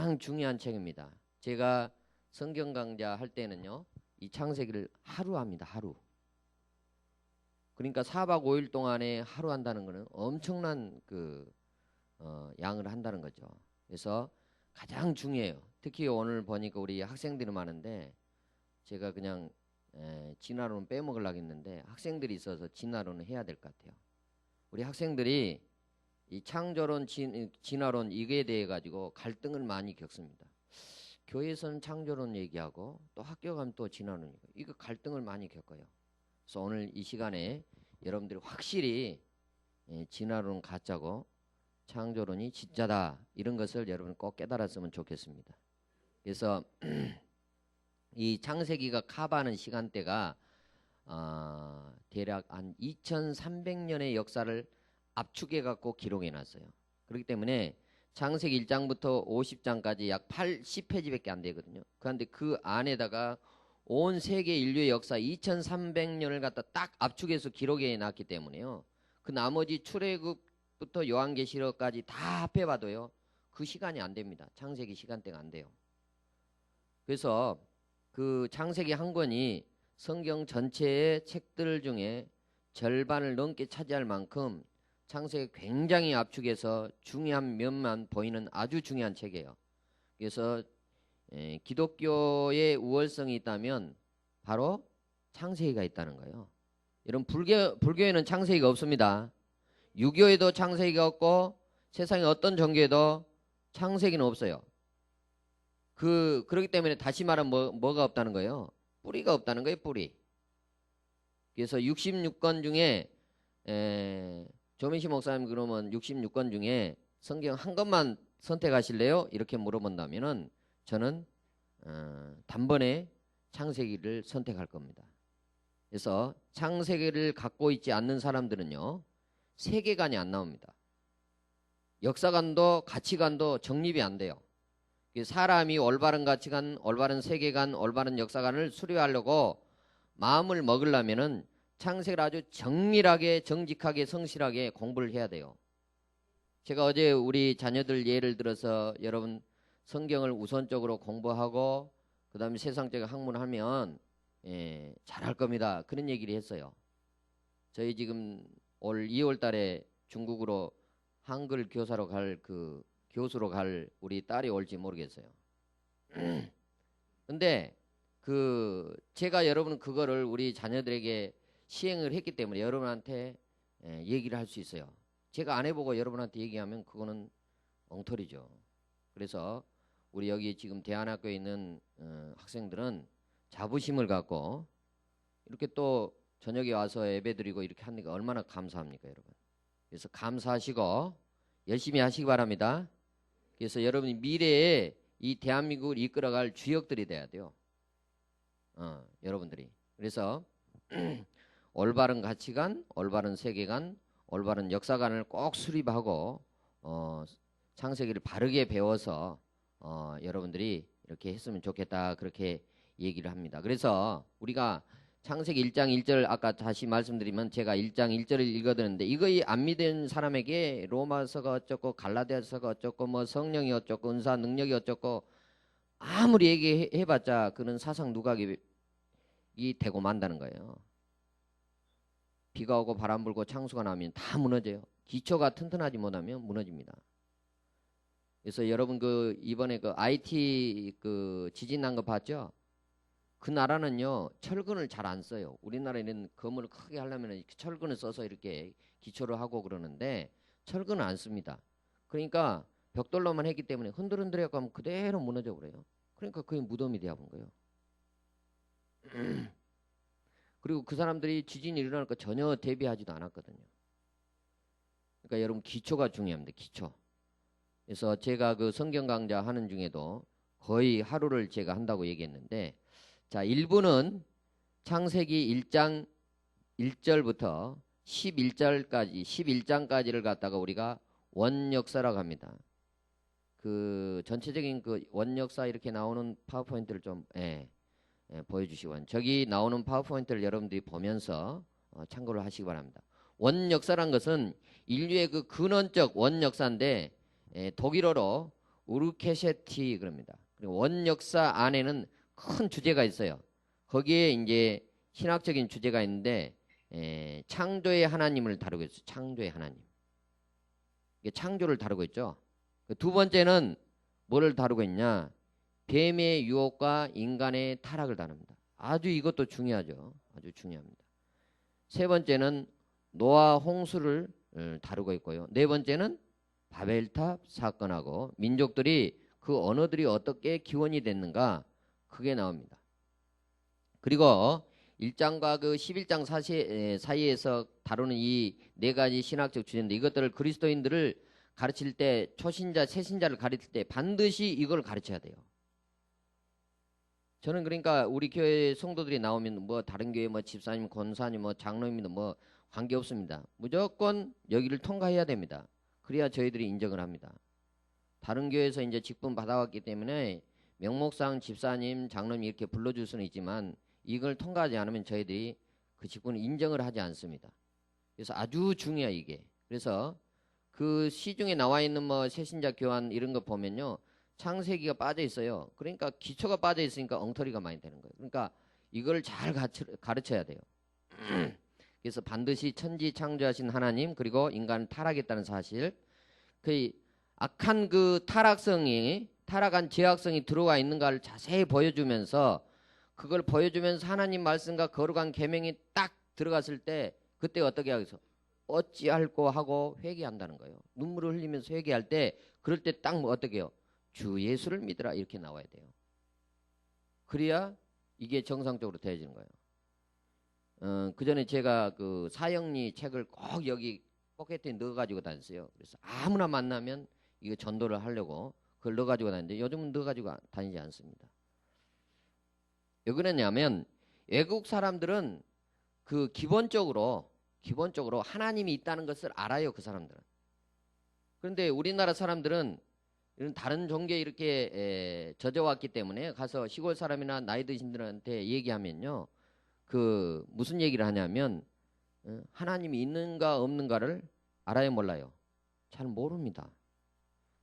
가장 중요한 책입니다. 제가 성경 강좌 할 때는요, 이 창세기를 하루 합니다. 하루. 그러니까 4박 5일 동안에 하루 한다는 것은 엄청난 양을 한다는 거죠. 그래서 가장 중요해요. 특히 오늘 보니까 우리 학생들이 많은데 제가 그냥 진화론은 빼먹으려고 했는데 학생들이 있어서 진화론은 해야 될 것 같아요. 우리 학생들이 이 창조론, 진화론 이거에 대해 가지고 갈등을 많이 겪습니다. 교회에서는 창조론 얘기하고 또 학교 가면 또 진화론 얘기하고 이거 갈등을 많이 겪어요. 그래서 오늘 이 시간에 여러분들이 확실히 진화론은 가짜고 창조론이 진짜다 이런 것을 여러분 꼭 깨달았으면 좋겠습니다. 그래서 이 창세기가 커버하는 시간대가 대략 한 2300년의 역사를 압축해 갖고 기록해 놨어요. 그렇기 때문에 창세기 1장부터 50장까지 약 80페이지밖에 안 되거든요. 그런데 그 안에다가 온 세계 인류의 역사 2300년을 갖다 딱 압축해서 기록해 놨기 때문에요. 그 나머지 출애굽부터 요한계시록까지 다 합해봐도요. 그 시간이 안 됩니다. 창세기 시간대가 안 돼요. 그래서 그 창세기 한 권이 성경 전체의 책들 중에 절반을 넘게 차지할 만큼 창세기 굉장히 압축해서 중요한 면만 보이는 아주 중요한 책이에요. 그래서 기독교의 우월성이 있다면 바로 창세기가 있다는 거예요. 여러분 불교에는 창세기가 없습니다. 유교에도 창세기가 없고 세상의 어떤 종교에도 창세기는 없어요. 그렇기 때문에 다시 말하면 뭐가 없다는 거예요? 뿌리가 없다는 거예요. 뿌리. 그래서 66권 중에 조민시 목사님 그러면 66권 중에 성경 한 권만 선택하실래요? 이렇게 물어본다면은 저는 단번에 창세기를 선택할 겁니다. 그래서 창세기를 갖고 있지 않는 사람들은요, 세계관이 안 나옵니다. 역사관도 가치관도 정립이 안 돼요. 사람이 올바른 가치관, 올바른 세계관, 올바른 역사관을 수료하려고 마음을 먹으려면은 창세기를 아주 정밀하게, 정직하게, 성실하게 공부를 해야 돼요. 제가 어제 우리 자녀들 예를 들어서 여러분 성경을 우선적으로 공부하고 그 다음에 세상적인 학문을 하면 잘할 겁니다. 그런 얘기를 했어요. 저희 지금 올 2월 달에 중국으로 한글 교사로 교수로 갈 우리 딸이 올지 모르겠어요. 근데 제가 여러분 그거를 우리 자녀들에게 시행을 했기 때문에 여러분한테 얘기를 할 수 있어요. 제가 안 해보고 여러분한테 얘기하면 그거는 엉터리죠. 그래서 우리 여기 지금 대안학교에 있는 학생들은 자부심을 갖고 이렇게 또 저녁에 와서 예배드리고 이렇게 하는 게 얼마나 감사합니까, 여러분. 그래서 감사하시고 열심히 하시기 바랍니다. 그래서 여러분이 미래에 이 대한민국을 이끌어갈 주역들이 돼야 돼요. 여러분들이. 그래서 올바른 가치관, 올바른 세계관, 올바른 역사관을 꼭 수립하고 창세기를 바르게 배워서 여러분들이 이렇게 했으면 좋겠다 그렇게 얘기를 합니다. 그래서 우리가 창세기 1장 1절 아까 다시 말씀드리면 제가 1장 1절을 읽어드렸는데 이거 안 믿은 사람에게 로마서가 어쩌고 갈라디아서가 어쩌고 뭐 성령이 어쩌고 은사 능력이 어쩌고 아무리 얘기해봤자 그런 사상 누각이 되고 만다는 거예요. 비가 오고 바람 불고 창수가 나면 다 무너져요. 기초가 튼튼하지 못하면 무너집니다. 그래서 여러분 이번에 IT 지진 난 거 봤죠? 그 나라는요 철근을 잘 안 써요. 우리나라에는 건물을 크게 하려면 철근을 써서 이렇게 기초를 하고 그러는데 철근을 안 씁니다. 그러니까 벽돌로만 했기 때문에 흔들흔들해 가면 그대로 무너져 버려요. 그러니까 그게 무덤이 되어본 거예요. 그리고 그 사람들이 지진이 일어날 거 전혀 대비하지도 않았거든요. 그러니까 여러분 기초가 중요합니다. 기초. 그래서 제가 성경 강좌 하는 중에도 거의 하루를 제가 한다고 얘기했는데 자 1부는 창세기 1장 1절부터 11장까지를 갖다가 우리가 원역사라고 합니다. 전체적인 원역사 이렇게 나오는 파워포인트를 좀 보여주시고 저기 나오는 파워포인트를 여러분들이 보면서 참고를 하시기 바랍니다. 원역사란 것은 인류의 근원적 원역사인데 독일어로 우르케셰티 그럽니다. 그리고 원역사 안에는 큰 주제가 있어요. 거기에 이제 신학적인 주제가 있는데 창조의 하나님을 다루고 있어요. 창조의 하나님. 이게 창조를 다루고 있죠. 두 번째는 뭐를 다루고 있냐? 뱀의 유혹과 인간의 타락을 다룹니다. 아주 이것도 중요하죠. 아주 중요합니다. 세 번째는 노아 홍수를 다루고 있고요. 네 번째는 바벨탑 사건하고 민족들이 그 언어들이 어떻게 기원이 됐는가 그게 나옵니다. 그리고 1장과 그 11장 사이에서 다루는 이 네 가지 신학적 주제인데 이것들을 그리스도인들을 가르칠 때 초신자, 새신자를 가르칠 때 반드시 이걸 가르쳐야 돼요. 저는 그러니까 우리 교회 성도들이 나오면 뭐 다른 교회 뭐 집사님, 권사님, 뭐 장로입니다. 뭐 관계 없습니다. 무조건 여기를 통과해야 됩니다. 그래야 저희들이 인정을 합니다. 다른 교회에서 이제 직분 받아왔기 때문에 명목상 집사님, 장로님 이렇게 불러줄 수는 있지만 이걸 통과하지 않으면 저희들이 그 직분을 인정을 하지 않습니다. 그래서 아주 중요해요 이게. 그래서 그 시중에 나와 있는 뭐 새신자 교환 이런 거 보면요. 창세기가 빠져 있어요. 그러니까 기초가 빠져 있으니까 엉터리가 많이 되는 거예요. 그러니까 이걸 잘 가르쳐야 돼요. 그래서 반드시 천지 창조하신 하나님 그리고 인간을 타락했다는 사실 그 악한 그 타락한 죄악성이 들어와 있는가를 자세히 보여주면서 그걸 보여주면서 하나님 말씀과 거룩한 계명이 딱 들어갔을 때 그때 어떻게 하겠어? 어찌할꼬 하고 회개한다는 거예요. 눈물을 흘리면서 회개할 때 그럴 때 딱 뭐 어떻게 해요? 주 예수를 믿으라 이렇게 나와야 돼요. 그래야 이게 정상적으로 되어지는 거예요. 그 전에 제가 그 사형리 책을 꼭 여기 포켓에 넣어가지고 다녔어요. 그래서 아무나 만나면 이거 전도를 하려고 그걸 넣어가지고 다니는데 요즘은 넣어가지고 다니지 않습니다. 왜 그러냐면 외국 사람들은 그 기본적으로 하나님이 있다는 것을 알아요. 그 사람들은. 그런데 우리나라 사람들은 이런 다른 종교에 이렇게 젖어왔기 때문에 가서 시골 사람이나 나이 드신 분들한테 얘기하면요. 그 무슨 얘기를 하냐면 하나님이 있는가 없는가를 알아요 몰라요? 잘 모릅니다.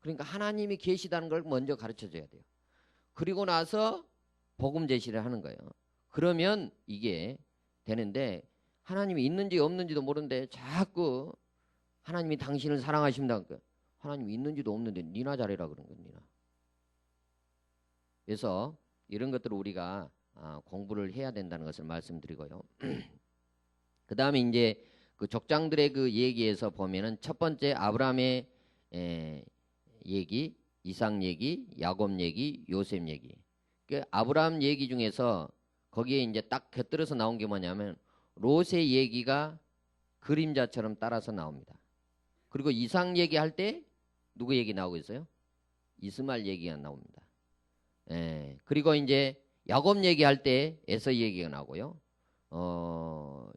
그러니까 하나님이 계시다는 걸 먼저 가르쳐 줘야 돼요. 그리고 나서 복음 제시를 하는 거예요. 그러면 이게 되는데 하나님이 있는지 없는지도 모르는데 자꾸 하나님이 당신을 사랑하십니다. 하나님이 있는지도 없는데 니나 잘해라 그런 거예요. 니나. 그래서 이런 것들을 우리가 공부를 해야 된다는 것을 말씀드리고요. 그 다음에 이제 그 족장들의 그 얘기에서 보면은 첫 번째 아브라함의 얘기, 이삭 얘기, 야곱 얘기, 요셉 얘기. 그 아브라함 얘기 중에서 거기에 이제 딱 곁들여서 나온 게 뭐냐면 롯의 얘기가 그림자처럼 따라서 나옵니다. 그리고 이삭 얘기할 때 누구 얘기 나오고 있어요? 이스마엘 얘기가 나옵니다. 그리고 이제 야곱 얘기할 때 에서 얘기가 나오고요.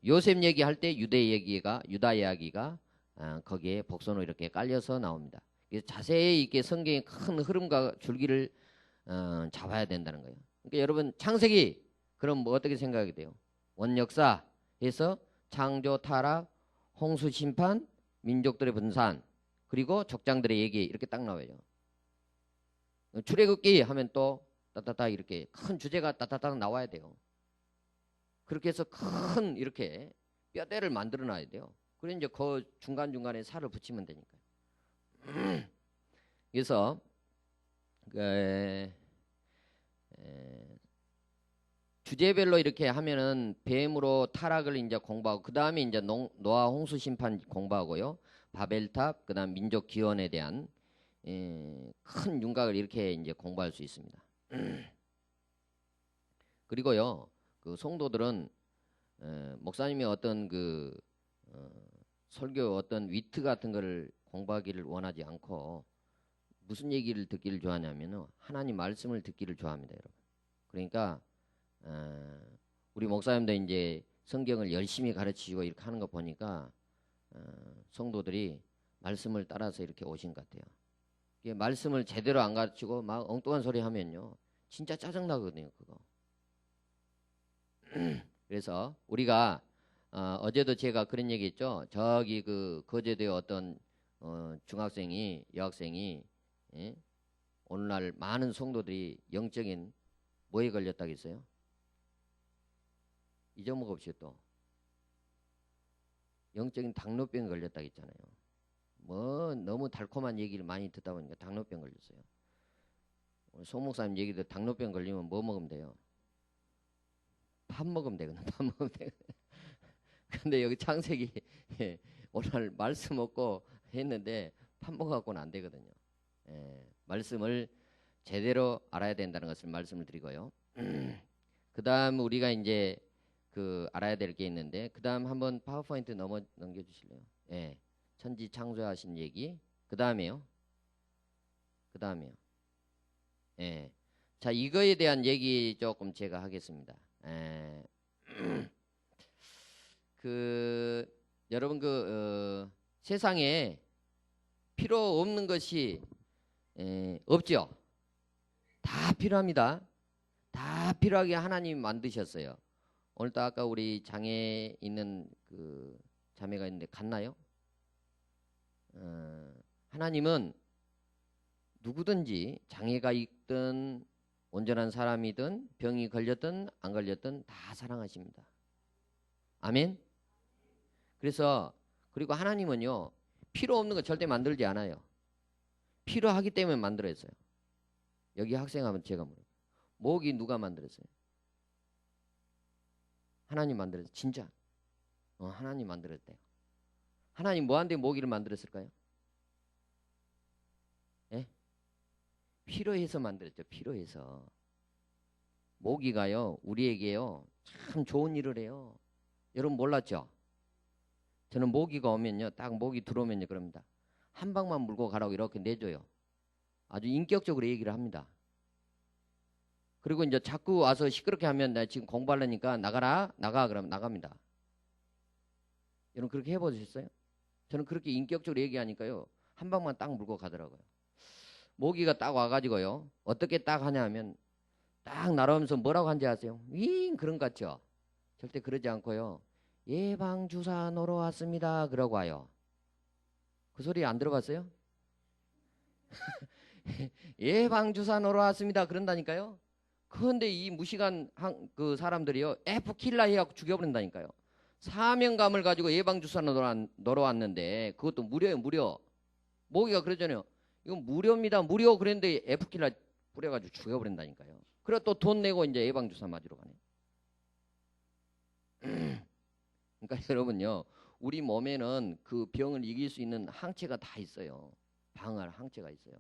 요셉 얘기할 때 유다 이야기가 거기에 복선으로 이렇게 깔려서 나옵니다. 그래서 자세히 이렇게 성경의 큰 흐름과 줄기를 잡아야 된다는 거예요. 그러니까 여러분 창세기 그럼 뭐 어떻게 생각이 돼요? 원역사에서 창조, 타락, 홍수 심판, 민족들의 분산 그리고 족장들의 얘기 이렇게 딱 나와요. 출애굽기 하면 또 따따따 이렇게 큰 주제가 따따따 나와야 돼요. 그렇게 해서 큰 이렇게 뼈대를 만들어 놔야 돼요. 그래 이제 그 중간중간에 살을 붙이면 되니까요. 그래서 주제별로 이렇게 하면은 뱀으로 타락을 이제 공부하고 그 다음에 이제 노아 홍수 심판 공부하고요. 바벨탑 그다음 민족 기원에 대한 큰 윤곽을 이렇게 이제 공부할 수 있습니다. 그리고요 그 성도들은 목사님이 어떤 그 설교 어떤 위트 같은 거를 공부하기를 원하지 않고 무슨 얘기를 듣기를 좋아하냐면은 하나님 말씀을 듣기를 좋아합니다, 여러분. 그러니까 우리 목사님도 이제 성경을 열심히 가르치고 이렇게 하는 거 보니까 성도들이 말씀을 따라서 이렇게 오신 것 같아요. 이게 말씀을 제대로 안 가르치고 막 엉뚱한 소리 하면요 진짜 짜증 나거든요, 그거. 그래서 우리가 어제도 제가 그런 얘기했죠. 저기 그 거제도에 어떤 중학생이 여학생이 오늘날 많은 성도들이 영적인 뭐에 걸렸다겠어요? 잊어먹읍시오. 또 영적인 당뇨병에 걸렸다겠잖아요. 뭐 너무 달콤한 얘기를 많이 듣다 보니까 당뇨병 걸렸어요. 오늘 송 목사님 얘기도 당뇨병 걸리면 뭐 먹으면 돼요? 밥 먹으면 되거든. 밥 먹으면 되거든. 근데 여기 창세기 오늘 말씀 먹고 했는데 밥 먹어갖고는 안 되거든요. 말씀을 제대로 알아야 된다는 것을 말씀을 드리고요. 그 다음 우리가 이제 그 알아야 될 게 있는데, 그 다음 한번 파워포인트 넘겨주실래요? 천지 창조하신 얘기. 그 다음에요. 자, 이거에 대한 얘기 조금 제가 하겠습니다. 여러분 세상에 필요 없는 것이 없죠. 다 필요합니다. 다 필요하게 하나님이 만드셨어요. 오늘도 아까 우리 장에 있는 그 자매가 있는데 갔나요? 하나님은 누구든지 장애가 있든 온전한 사람이든 병이 걸렸든 안 걸렸든 다 사랑하십니다. 아멘. 그래서 그리고 하나님은요 필요 없는 거 절대 만들지 않아요. 필요하기 때문에 만들었어요. 여기 학생하면 제가 물어요. 모기 누가 만들었어요? 하나님 만들었어요. 진짜. 하나님 만들었대요. 하나님 뭐한테 모기를 만들었을까요? 필요해서 만들었죠. 필요해서. 모기가요 우리에게요 참 좋은 일을 해요. 여러분 몰랐죠? 저는 모기가 오면요 딱 모기 들어오면요 그럽니다. 한 방만 물고 가라고 이렇게 내줘요. 아주 인격적으로 얘기를 합니다. 그리고 이제 자꾸 와서 시끄럽게 하면 나 지금 공부하려니까 나가라 나가 그러면 나갑니다. 여러분 그렇게 해보셨어요? 저는 그렇게 인격적으로 얘기하니까요 한 방만 딱 물고 가더라고요. 모기가 딱 와가지고요 어떻게 딱 하냐 하면 딱 날아오면서 뭐라고 한지 아세요? 윙 그런 것 같죠? 절대 그러지 않고요 예방주사 놓으러 왔습니다 그러고 와요. 그 소리 안 들어봤어요? 예방주사 놓으러 왔습니다 그런다니까요. 그런데 이 무식한 그 사람들이요 F킬라 해갖고 죽여버린다니까요. 사명감을 가지고 예방주사 놓으러 왔는데 그것도 무료예요. 무료. 모기가 그러잖아요. 이건 무료입니다. 무료 그랬는데 F킬라 뿌려가지고 죽여버린다니까요. 그래 또 돈 내고 이제 예방주사 맞으러 가네. 그러니까 여러분요 우리 몸에는 그 병을 이길 수 있는 항체가 다 있어요. 방어할 항체가 있어요.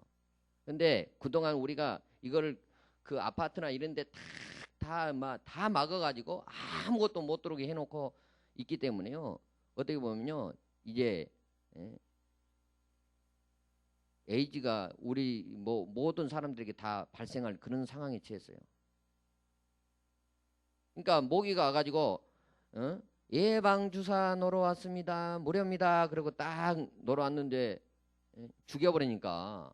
근데 그동안 우리가 이거를 그 아파트나 이런 데 다 막아가지고 아무것도 못 들어오게 해놓고 있기 때문에요. 어떻게 보면요 이제 에이즈가 우리 모든 사람들에게 다 발생할 그런 상황에 처했어요. 그러니까 모기가 와가지고 예방주사 놓으러 왔습니다. 무료입니다. 그리고 딱 놓으러 왔는데 죽여버리니까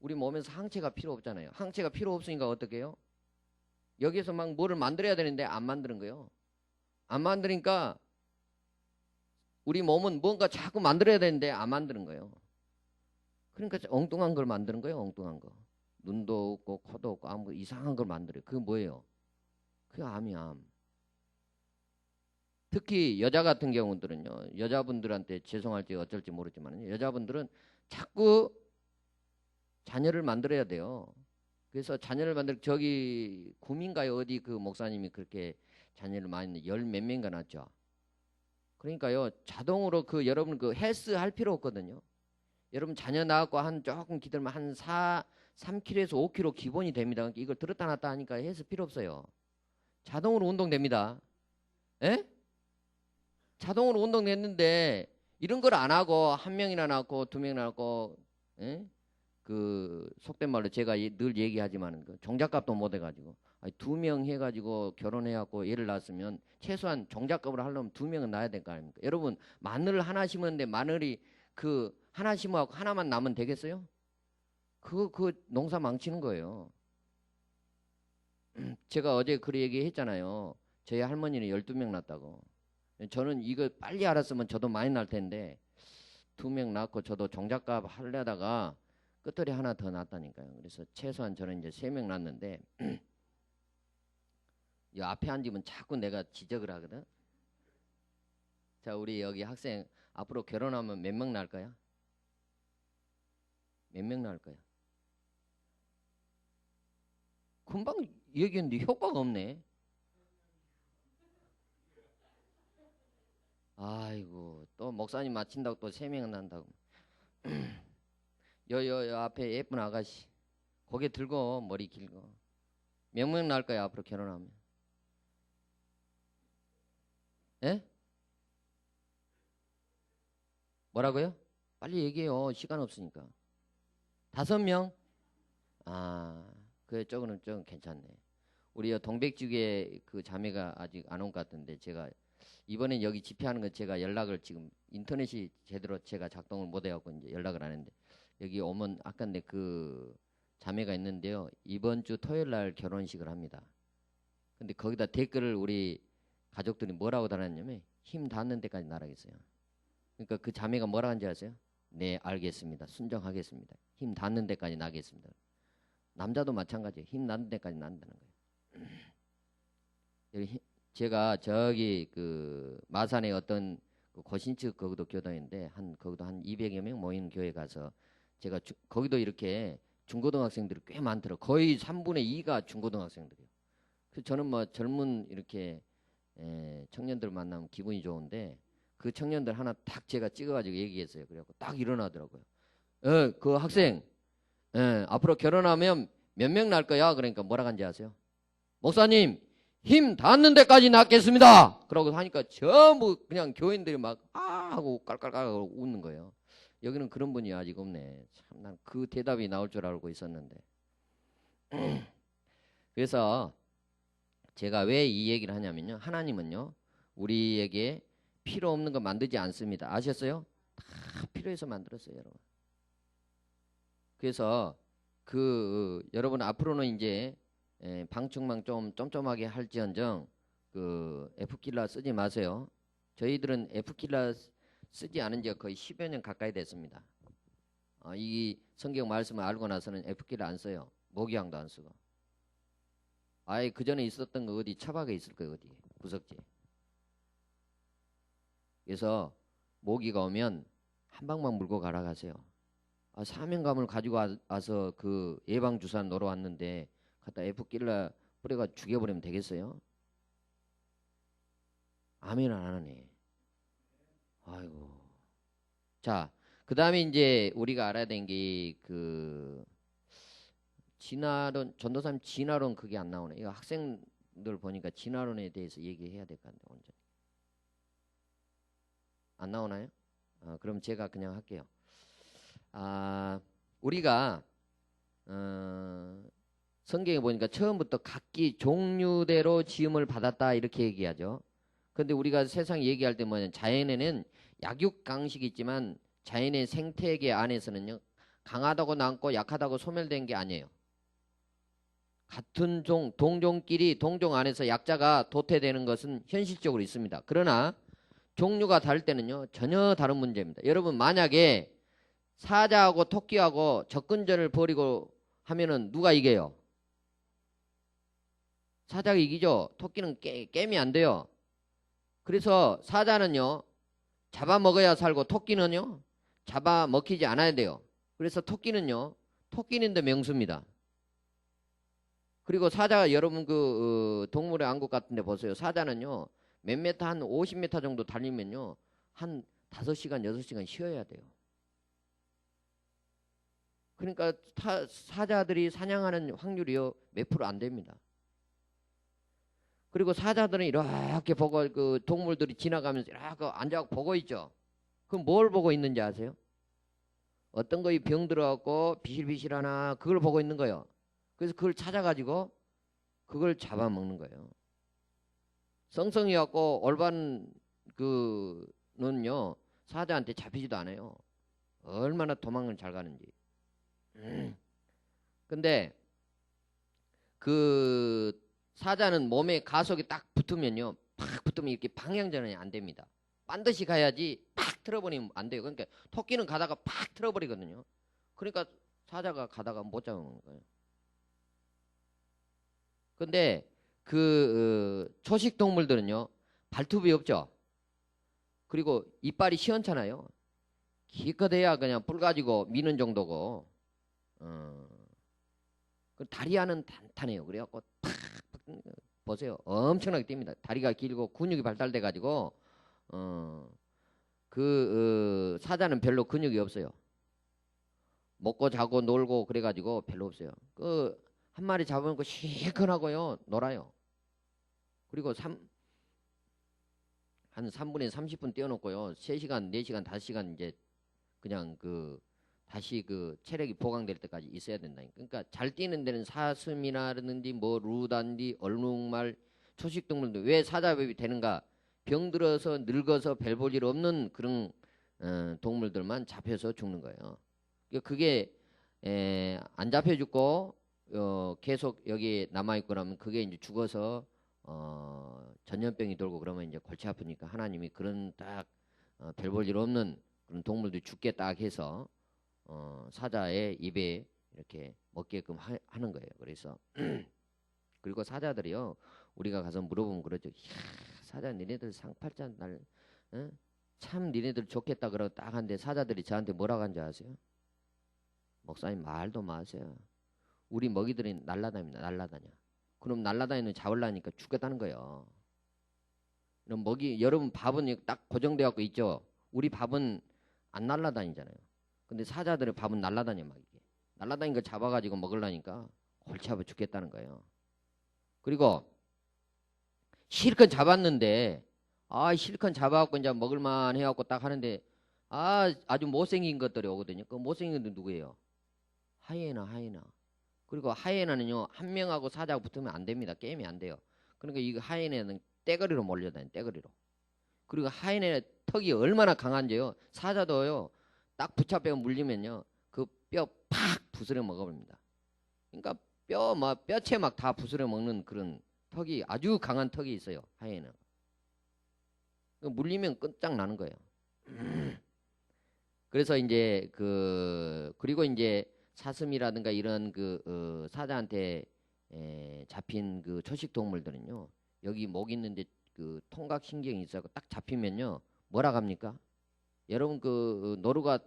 우리 몸에서 항체가 필요 없잖아요. 항체가 필요 없으니까 어떻게 해요? 여기서 막 뭐를 만들어야 되는데 안 만드는 거예요. 안 만드니까 우리 몸은 뭔가 자꾸 만들어야 되는데 안 만드는 거예요. 그러니까 엉뚱한 걸 만드는 거예요. 엉뚱한 거. 눈도 없고 코도 없고 아무 이상한 걸 만들어요. 그게 뭐예요? 그게 암이 암. 특히 여자 같은 경우들은요. 여자분들한테 죄송할지 어쩔지 모르지만 여자분들은 자꾸 자녀를 만들어야 돼요. 그래서 자녀를 저기 구민가요 어디 그 목사님이 그렇게 자녀를 많이 열 몇 명인가 낳았죠. 그러니까요 자동으로 그 여러분 그 헬스 할 필요 없거든요. 여러분 자녀 낳았고 한 조금 기다리면 한 3kg에서 5kg 기본이 됩니다. 그러니까 이걸 들었다 놨다 하니까 헬스 필요 없어요. 자동으로 운동됩니다. 에? 자동으로 운동됐는데 이런 걸 안 하고 한 명이나 낳고 두 명이나 낳고 그 속된 말로 제가 늘 얘기하지만 그 종잣값도 못 해가지고 두 명 해가지고 결혼해갖고 얘를 낳았으면 최소한 종잣값으로 하려면 두 명은 낳아야 될 거 아닙니까? 여러분 마늘 하나 심었는데 마늘이 그 하나 심어갖고 하나만 낳으면 되겠어요? 그 농사 망치는 거예요. 제가 어제 그 얘기 했잖아요. 저희 할머니는 12명 낳았다고. 저는 이거 빨리 알았으면 저도 많이 낳을 텐데 2명 낳고 저도 종잣값 하려다가 끝돌이 하나 더 낳았다니까요. 그래서 최소한 저는 이제 3명 낳았는데 이 앞에 앉으면 자꾸 내가 지적을 하거든. 자, 우리 여기 학생 앞으로 결혼하면 몇 명 낳을 거야? 몇 명 낳을 거야? 금방 얘기했는데 효과가 없네. 아이고, 또 목사님 마친다고 또 3명 낳는다고. 여 앞에 예쁜 아가씨 고개 들고 머리 길고 몇 명 낳을 거야 앞으로 결혼하면? 예? 뭐라고요? 빨리 얘기해요. 시간 없으니까. 5명? 아, 그 쪽은 좀 괜찮네. 우리 동백지구에 그 자매가 아직 안 온 것 같은데 제가 이번엔 여기 집회하는 거 제가 연락을 지금 인터넷이 제대로 제가 작동을 못 해갖고 이제 연락을 안 했는데 여기 오면 아까 내 그 자매가 있는데요. 이번 주 토요일 날 결혼식을 합니다. 근데 거기다 댓글을 우리 가족들이 뭐라고 달았냐면 힘 닿는 데까지 나라겠어요. 그러니까 그 자매가 뭐라 한지 아세요? 네, 알겠습니다. 순정하겠습니다. 힘 닿는 데까지 나겠습니다. 남자도 마찬가지예요. 힘 닿는 데까지 난다는 거예요. 여기 제가 저기 그 마산에 어떤 그 고신측 거기도 교단인데 거기도 한 200여 명 모이는 교회 가서 제가 거기도 이렇게 중고등학생들이 꽤 많더라고요. 거의 3분의 2가 중고등학생들이에요. 그래서 저는 뭐 젊은 이렇게 청년들 만나면 기분이 좋은데 그 청년들 하나 딱 제가 찍어가지고 얘기했어요. 그래갖고 딱 일어나더라고요. 그 학생 앞으로 결혼하면 몇 명 낳을 거야? 그러니까 뭐라 한지 아세요? 목사님 힘 닿는 데까지 낳겠습니다. 그러고 하니까 전부 그냥 교인들이 막 하고 깔깔깔 웃는 거예요. 여기는 그런 분이 아직 없네. 참 난 그 대답이 나올 줄 알고 있었는데. 그래서 제가 왜 이 얘기를 하냐면요. 하나님은요. 우리에게 필요 없는 거 만들지 않습니다. 아셨어요? 다 필요해서 만들었어요, 여러분. 그래서 여러분 앞으로는 이제 방충망 좀 쫌쫌하게 할지언정 그 F킬러 쓰지 마세요. 저희들은 F킬러 쓰지 않은 지가 거의 10여 년 가까이 됐습니다. 이 성경 말씀을 알고 나서는 F킬러 안 써요. 모기향도 안 쓰고. 아예 그 전에 있었던 거 어디 차박에 있을 거예요. 어디 구석지. 그래서 모기가 오면 한 방만 물고 가라 가세요. 사명감을 가지고 와서 그 예방주사 놓으러 왔는데 갖다 F킬러 뿌려가 죽여버리면 되겠어요? 아멘 안 하네. 아이고. 자, 그 다음에 이제 우리가 알아야 되는 게 그 진화론, 전도사님 진화론 그게 안 나오네. 이거 학생들 보니까 진화론에 대해서 얘기해야 될 것 같은데 오늘 안 나오나요? 그럼 제가 그냥 할게요. 우리가 성경에 보니까 처음부터 각기 종류대로 지음을 받았다 이렇게 얘기하죠. 그런데 우리가 세상 얘기할 때 뭐냐면 자연에는 약육강식이 있지만 자연의 생태계 안에서는요 강하다고 남고 약하다고 소멸된 게 아니에요. 같은 동종 안에서 약자가 도태되는 것은 현실적으로 있습니다. 그러나 종류가 다를 때는요 전혀 다른 문제입니다. 여러분 만약에 사자하고 토끼하고 접근전을 벌이고 하면은 누가 이겨요? 사자가 이기죠. 토끼는 게임이 안 돼요. 그래서 사자는요 잡아먹어야 살고 토끼는요 잡아먹히지 않아야 돼요. 그래서 토끼는요 토끼인데 명수입니다. 그리고 사자 여러분 그 동물의 왕국 같은 데 보세요. 사자는요 몇 미터 한 50m 정도 달리면요 한 5시간 6시간 쉬어야 돼요. 그러니까 사자들이 사냥하는 확률이요 몇 프로 안 됩니다. 그리고 사자들은 이렇게 보고 그 동물들이 지나가면서 이렇게 앉아 보고 있죠. 그럼 뭘 보고 있는지 아세요? 어떤 거에 병 들어갖고 비실비실하나 그걸 보고 있는 거예요. 그래서 그걸 찾아가지고 그걸 잡아먹는 거예요. 성성이 갖고 올바른 그는요 사자한테 잡히지도 않아요. 얼마나 도망을 잘 가는지. 근데 그 사자는 몸에 가속이 딱 붙으면요 팍 붙으면 이렇게 방향전환이 안 됩니다. 반드시 가야지 팍 틀어버리면 안 돼요. 그러니까 토끼는 가다가 팍 틀어버리거든요. 그러니까 사자가 가다가 못 잡아먹는 거예요. 근데 그 초식 동물들은요 발톱이 없죠. 그리고 이빨이 시원찮아요. 기껏해야 그냥 뿔 가지고 미는 정도고, 그 다리아는 단단해요. 그래갖고 팍 보세요. 엄청나게 뜁니다. 다리가 길고 근육이 발달돼 가지고 사자는 별로 근육이 없어요. 먹고 자고 놀고 그래가지고 별로 없어요. 그 한 마리 잡아놓고 시큰하고요 놀아요. 그리고 한 3분에 30분 떼어놓고요 3시간, 4시간, 5시간 이제 그냥 다시 체력이 보강될 때까지 있어야 된다니까. 그러니까 잘 뛰는 데는 사슴이라든지 뭐 루단디, 얼룩말, 초식동물도 왜 사자밥이 되는가? 병들어서 늙어서 별 볼 일 없는 그런 동물들만 잡혀서 죽는 거예요. 그게 안 잡혀 죽고 계속 여기 남아 있고 나면 그게 이제 죽어서 전염병이 돌고 그러면 이제 골치 아프니까 하나님이 그런 딱 별 볼 일 없는 그런 동물들이 죽게 딱 해서 사자의 입에 이렇게 먹게끔 하는 거예요. 그래서 그리고 사자들이요 우리가 가서 물어보면 그러죠. 이야, 사자 니네들 상팔자 날 참 니네들 좋겠다 그러고 딱 한데 사자들이 저한테 뭐라고 한지 아세요? 목사님 말도 마세요. 우리 먹이들이 날라다녀. 그럼 날라다니는 잡으려니까 죽겠다는 거예요. 그럼 여러분 밥은 딱 고정돼 갖고 있죠. 우리 밥은 안 날라다니잖아요. 근데 사자들의 밥은 날라다녀 막 이게. 날라다니는 거 잡아가지고 먹으려니까 골치 아파 죽겠다는 거예요. 그리고 실컷 잡았는데 실컷 잡아갖고 이제 먹을만 해갖고 딱 하는데 아주 못생긴 것들이 오거든요. 그 못생긴 것들 누구예요? 하이에나. 그리고 하이에나는요 한 명하고 사자가 붙으면 안 됩니다. 게임이 안 돼요. 그러니까 이 하이에나는 떼거리로 몰려다녀. 떼거리로. 그리고 하이에나 턱이 얼마나 강한지요. 사자도요 딱 붙잡혀 물리면요 그 뼈 팍 부스려 먹어버립니다. 그러니까 뼈채 막 다 부스려 먹는 그런 턱이 아주 강한 턱이 있어요. 하이에나. 물리면 끝장나는 거예요. 그래서 이제 그리고 이제 사슴이라든가 이런 사자한테 잡힌 그 초식 동물들은요 여기 목 있는데 그 통각 신경이 있어서 딱 잡히면요 뭐라 합니까? 여러분 노루가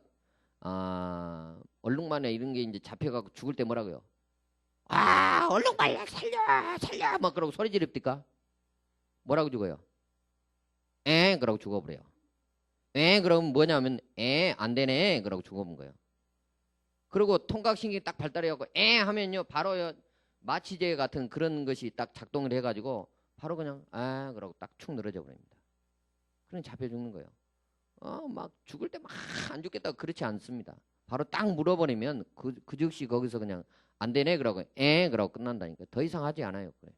얼룩말이나 이런 게 이제 잡혀갖고 죽을 때 뭐라고요? 얼룩말 살려 막 그러고 소리 지릅니까? 뭐라고 죽어요? 그러고 죽어버려요. 그럼 뭐냐면 안 되네 그러고 죽어본 거예요. 그리고 통각신경이 딱 발달해갖고 하면요 바로 마취제 같은 그런 것이 딱 작동을 해가지고 바로 그냥 그러고 딱 축 늘어져 버립니다. 그럼 잡혀 죽는 거예요. 막 죽을 때 막 안 죽겠다고 그렇지 않습니다. 바로 딱 물어버리면 그 즉시 거기서 그냥 안 되네 그러고 그러고 끝난다니까. 더 이상 하지 않아요. 그래.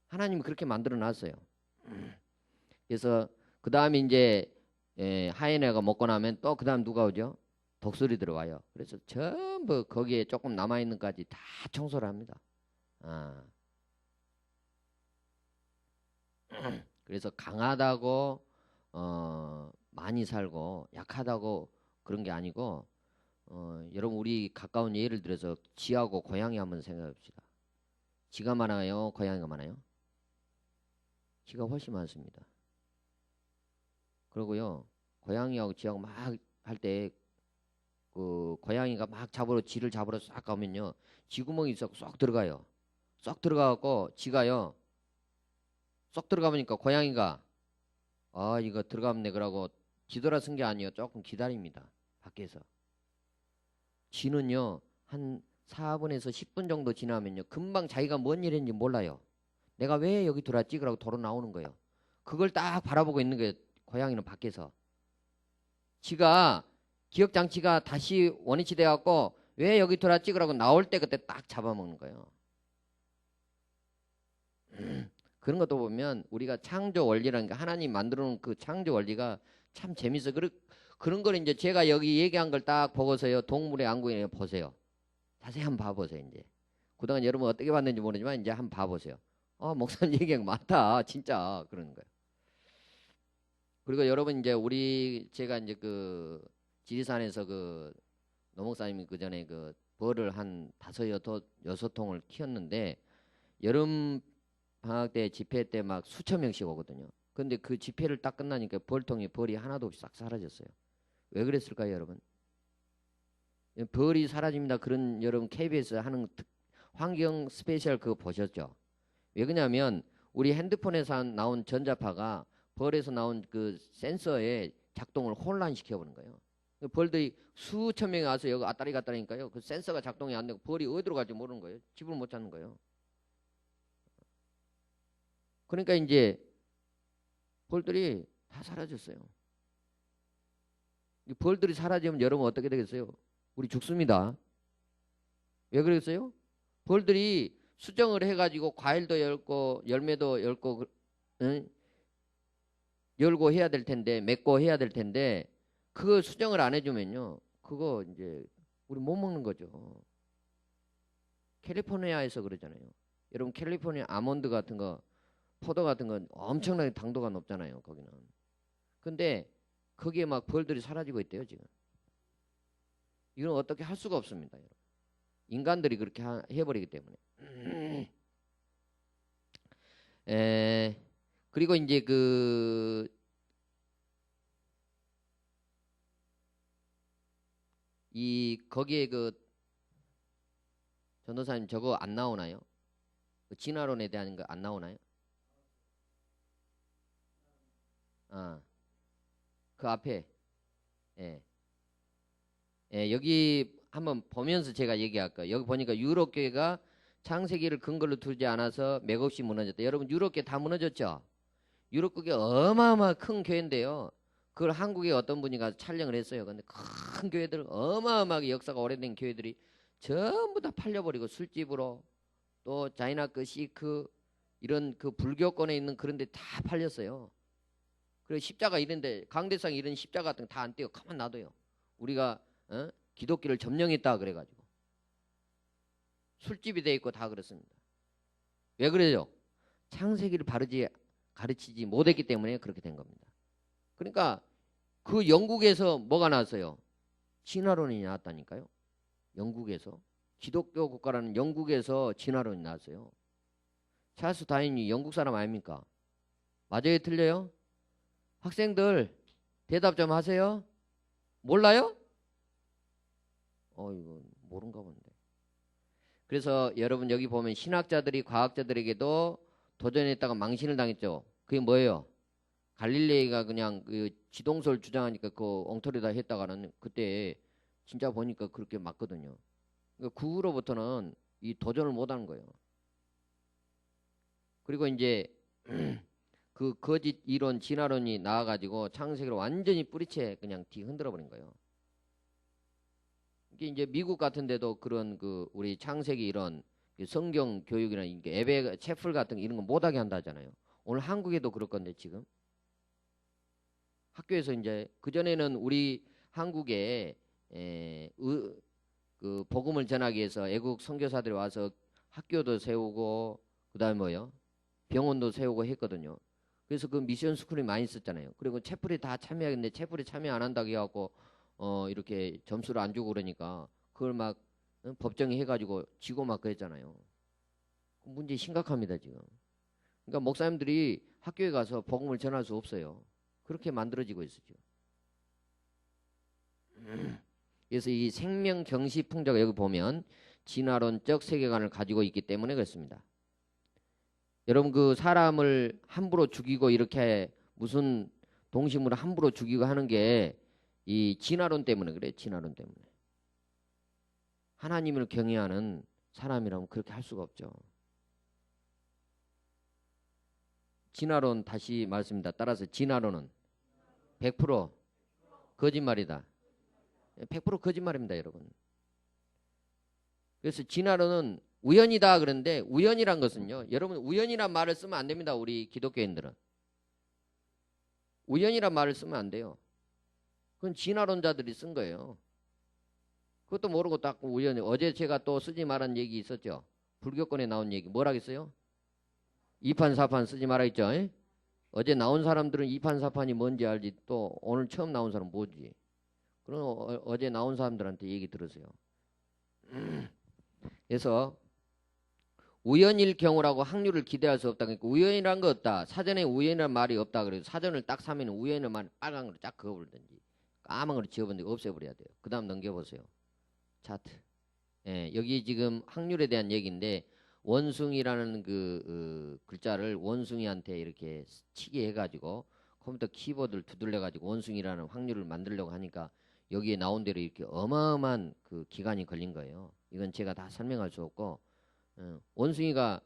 하나님이 그렇게 만들어 놨어요. 그래서 그 다음에 이제 하이에나가 먹고 나면 또 그 다음 누가 오죠? 독수리 들어와요. 그래서 전부 거기에 조금 남아있는 까지 다 청소를 합니다. 그래서 강하다고 많이 살고 약하다고 그런 게 아니고 여러분 우리 가까운 예를 들어서 쥐하고 고양이 한번 생각해 봅시다. 쥐가 많아요? 고양이가 많아요? 쥐가 훨씬 많습니다. 그러고요 고양이하고 쥐하고 막 할 때 그 고양이가 막 쥐를 잡으러 싹 가면요 쥐구멍이 있어 쏙 들어가요. 쏙 들어가갖고 쥐가요 쏙 들어가보니까 고양이가 이거 들어가면 그러고 뒤돌아선 게 아니에요. 조금 기다립니다. 밖에서. 쥐는요 한 4분에서 10분 정도 지나면요 금방 자기가 뭔 일 했는지 몰라요. 내가 왜 여기 들어왔지? 그러고 도로 나오는 거예요. 그걸 딱 바라보고 있는 거예요. 고양이는 밖에서. 쥐가 기억장치가 다시 원위치 돼갖고 왜 여기 들어왔지? 그러고 나올 때 그때 딱 잡아먹는 거예요. 그런 것도 보면 우리가 창조 원리라는 게 하나님 만들어 놓은 그 창조 원리가 참 재밌어. 그런 걸 이제 제가 여기 얘기한 걸 딱 보고서요 동물의 안구에 보세요. 자세히 한번 봐보세요. 이제 그동안 여러분 어떻게 봤는지 모르지만 이제 한번 봐보세요. 목사님 얘기한 거 많다 진짜 그러는 거예요. 그리고 여러분 이제 제가 이제 그 지리산에서 노목사님이 그 전에 그 벌을 한 5-6통을 키웠는데 여름 방학 때 집회 때 막 수천 명씩 오거든요. 근데 그 집회를 딱 끝나니까 벌이 하나도 없이 싹 사라졌어요. 왜 그랬을까요, 여러분? 벌이 사라집니다. 그런 여러분 KBS 하는 환경 스페셜 그거 보셨죠? 왜 그러냐면 우리 핸드폰에서 나온 전자파가 벌에서 나온 그 센서의 작동을 혼란시켜 버린 거예요. 벌들이 수천 명이 와서 여기 왔다리 갔다리니까요. 그 센서가 작동이 안 되고 벌이 어디로 갈지 모르는 거예요. 집을 못 찾는 거예요. 그러니까 이제 벌들이 다 사라졌어요. 이 벌들이 사라지면 여러분 어떻게 되겠어요? 우리 죽습니다. 왜 그러겠어요? 벌들이 수정을 해가지고 과일도 열고 열매도 열고 응? 열고 해야 될 텐데 맺고 해야 될 텐데 그거 수정을 안 해주면요 그거 이제 우리 못 먹는 거죠. 캘리포니아에서 그러잖아요. 여러분 캘리포니아 아몬드 같은 거 포도 같은 건 엄청나게 당도가 높잖아요. 거기는. 근데 거기에 막 벌들이 사라지고 있대요 지금. 이건 어떻게 할 수가 없습니다. 여러분. 인간들이 그렇게 해버리기 때문에. 그리고 이제 거기에 전도사님 저거 안 나오나요? 그 진화론에 대한 거 안 나오나요? 그 앞에 예. 여기 한번 보면서 제가 얘기할까요? 여기 보니까 유럽 교회가 창세기를 근거로 두지 않아서 맥없이 무너졌다. 여러분 유럽 교회 다 무너졌죠? 유럽 교회 어마어마 큰 교회인데요. 그걸 한국에 어떤 분이 가서 촬영을 했어요. 근데 큰 교회들 어마어마하게 역사가 오래된 교회들이 전부 다 팔려버리고 술집으로 또 자이나크 시크 이런 그 불교권에 있는 그런 데 다 팔렸어요. 그리고 십자가 이런데 강대상 이런 십자가 같은 거 다 안 떼요. 가만 놔둬요. 우리가 기독교를 점령했다 그래가지고 술집이 돼 있고 다 그렇습니다. 왜 그래요? 창세기를 바르지 가르치지 못했기 때문에 그렇게 된 겁니다. 그러니까 그 영국에서 뭐가 나왔어요? 진화론이 나왔다니까요. 영국에서 기독교 국가라는 영국에서 진화론이 나왔어요. 찰스 다윈이 영국 사람 아닙니까? 맞아요, 틀려요? 학생들 대답 좀 하세요. 몰라요? 이거 모른가 본데. 그래서 여러분 여기 보면 신학자들이 과학자들에게도 도전했다가 망신을 당했죠. 그게 뭐예요? 갈릴레이가 그냥 그 지동설 주장하니까 그 엉터리다 했다가는 그때 진짜 보니까 그렇게 맞거든요. 그러니까 그 후로부터는 이 도전을 못하는 거예요. 그리고 이제 그 거짓 이론 진화론이 나와가지고 창세기를 완전히 뿌리채 그냥 뒤흔들어 버린 거예요. 이게 이제 미국 같은 데도 그런 그 우리 창세기 이런 성경 교육이나 이게 예배 채플 같은 거 이런 거 못하게 한다잖아요. 오늘 한국에도 그럴 건데 지금 학교에서 이제 그전에는 우리 한국에 그 복음을 전하기 위해서 애국 선교사들이 와서 학교도 세우고 그다음에 뭐요? 병원도 세우고 했거든요. 그래서 그 미션 스쿨이 많이 있었잖아요. 그리고 채플이 다 참여하겠는데 채플이 참여 안 한다고 해갖고 이렇게 점수를 안 주고 그러니까 그걸 막 법정에 해가지고 지고 막 그랬잖아요. 문제 심각합니다 지금. 그러니까 목사님들이 학교에 가서 복음을 전할 수 없어요. 그렇게 만들어지고 있어 지금. 그래서 이 생명 경시 풍자가 여기 보면 진화론적 세계관을 가지고 있기 때문에 그렇습니다. 여러분 그 사람을 함부로 죽이고 이렇게 무슨 동식물을 함부로 죽이고 하는 게 이 진화론 때문에 그래. 진화론 때문에. 하나님을 경외하는 사람이라면 그렇게 할 수가 없죠. 진화론 다시 말씀입니다. 따라서 진화론은 100% 거짓말이다. 100% 거짓말입니다, 여러분. 그래서 진화론은 우연이다 그런데 우연이란 것은요. 여러분 우연이란 말을 쓰면 안 됩니다. 우리 기독교인들은. 우연이란 말을 쓰면 안 돼요. 그건 진화론자들이 쓴 거예요. 그것도 모르고 딱 우연히. 어제 제가 또 쓰지 말한 얘기 있었죠. 불교권에 나온 얘기. 뭐라겠어요? 2판 4판 쓰지 말아있죠. 어제 나온 사람들은 2판 4판이 뭔지 알지. 또 오늘 처음 나온 사람은 뭐지. 그럼 어제 나온 사람들한테 얘기 들으세요. 그래서 우연일 경우라고 확률을 기대할 수 없다. 그러니까 우연이란 거 없다. 사전에 우연이란 말이 없다. 그래서 사전을 딱 사면 우연이란 말 빨간 걸로 쫙 그어버리든지 까만 걸로 지워버리든지 없애버려야 돼요. 그 다음 넘겨보세요. 차트. 예, 여기 지금 확률에 대한 얘기인데 원숭이라는 그 글자를 원숭이한테 이렇게 치게 해가지고 컴퓨터 키보드를 두들려 가지고 원숭이라는 확률을 만들려고 하니까 여기에 나온 대로 이렇게 어마어마한 그 기간이 걸린 거예요. 이건 제가 다 설명할 수 없고 원숭이가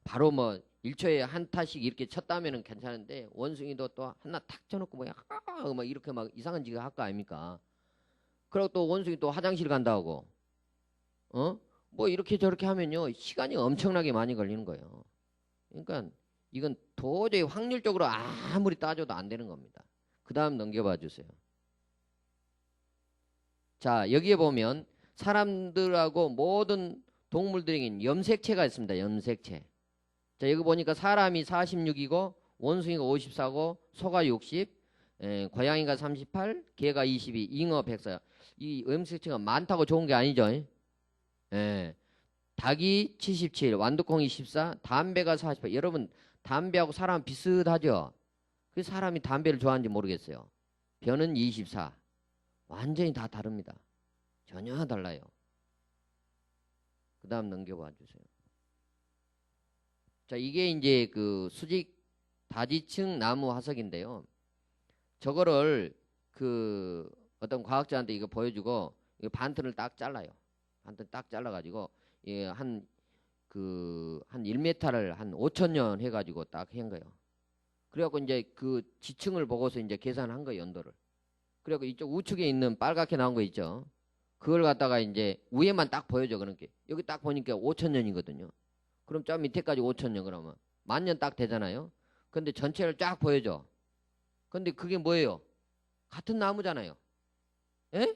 바로 뭐 1초에 한 타씩 이렇게 쳤다면은 괜찮은데 원숭이도 또 하나 탁 쳐놓고 뭐야 막 이렇게 막 이상한 짓을 할 거 아닙니까? 그리고 또 원숭이 또 화장실 간다고 뭐 이렇게 저렇게 하면요 시간이 엄청나게 많이 걸리는 거예요. 그러니까 이건 도저히 확률적으로 아무리 따져도 안 되는 겁니다. 그 다음 넘겨봐 주세요. 자, 여기에 보면 사람들하고 모든 동물들에게는 염색체가 있습니다. 염색체. 자, 여기 보니까 사람이 46이고 원숭이가 54고 소가 60, 고양이가 38, 개가 22, 잉어 104. 이 염색체가 많다고 좋은 게 아니죠. 예. 닭이 77, 완두콩이 14, 담배가 48. 여러분 담배하고 사람 비슷하죠? 그 사람이 담배를 좋아하는지 모르겠어요. 변은 24. 완전히 다 다릅니다. 전혀 달라요. 그 다음 넘겨봐 주세요. 자, 이게 이제 그 수직 다지층 나무 화석인데요. 저거를 그 어떤 과학자한테 이거 보여주고 이거 반튼을 딱 잘라요. 반튼 딱 잘라가지고 예, 한 1m를 한 5,000년 해가지고 딱 한 거예요. 그래갖고 이제 그 지층을 보고서 이제 계산한 거예요, 연도를. 그래갖고 이쪽 우측에 있는 빨갛게 나온 거 있죠. 그걸 갖다가 이제 위에만 딱 보여줘, 그렇게. 여기 딱 보니까 5,000년이거든요. 그럼 저 밑에까지 5,000년 그러면 10,000년 딱 되잖아요. 근데 전체를 쫙 보여줘. 근데 그게 뭐예요? 같은 나무잖아요. 예?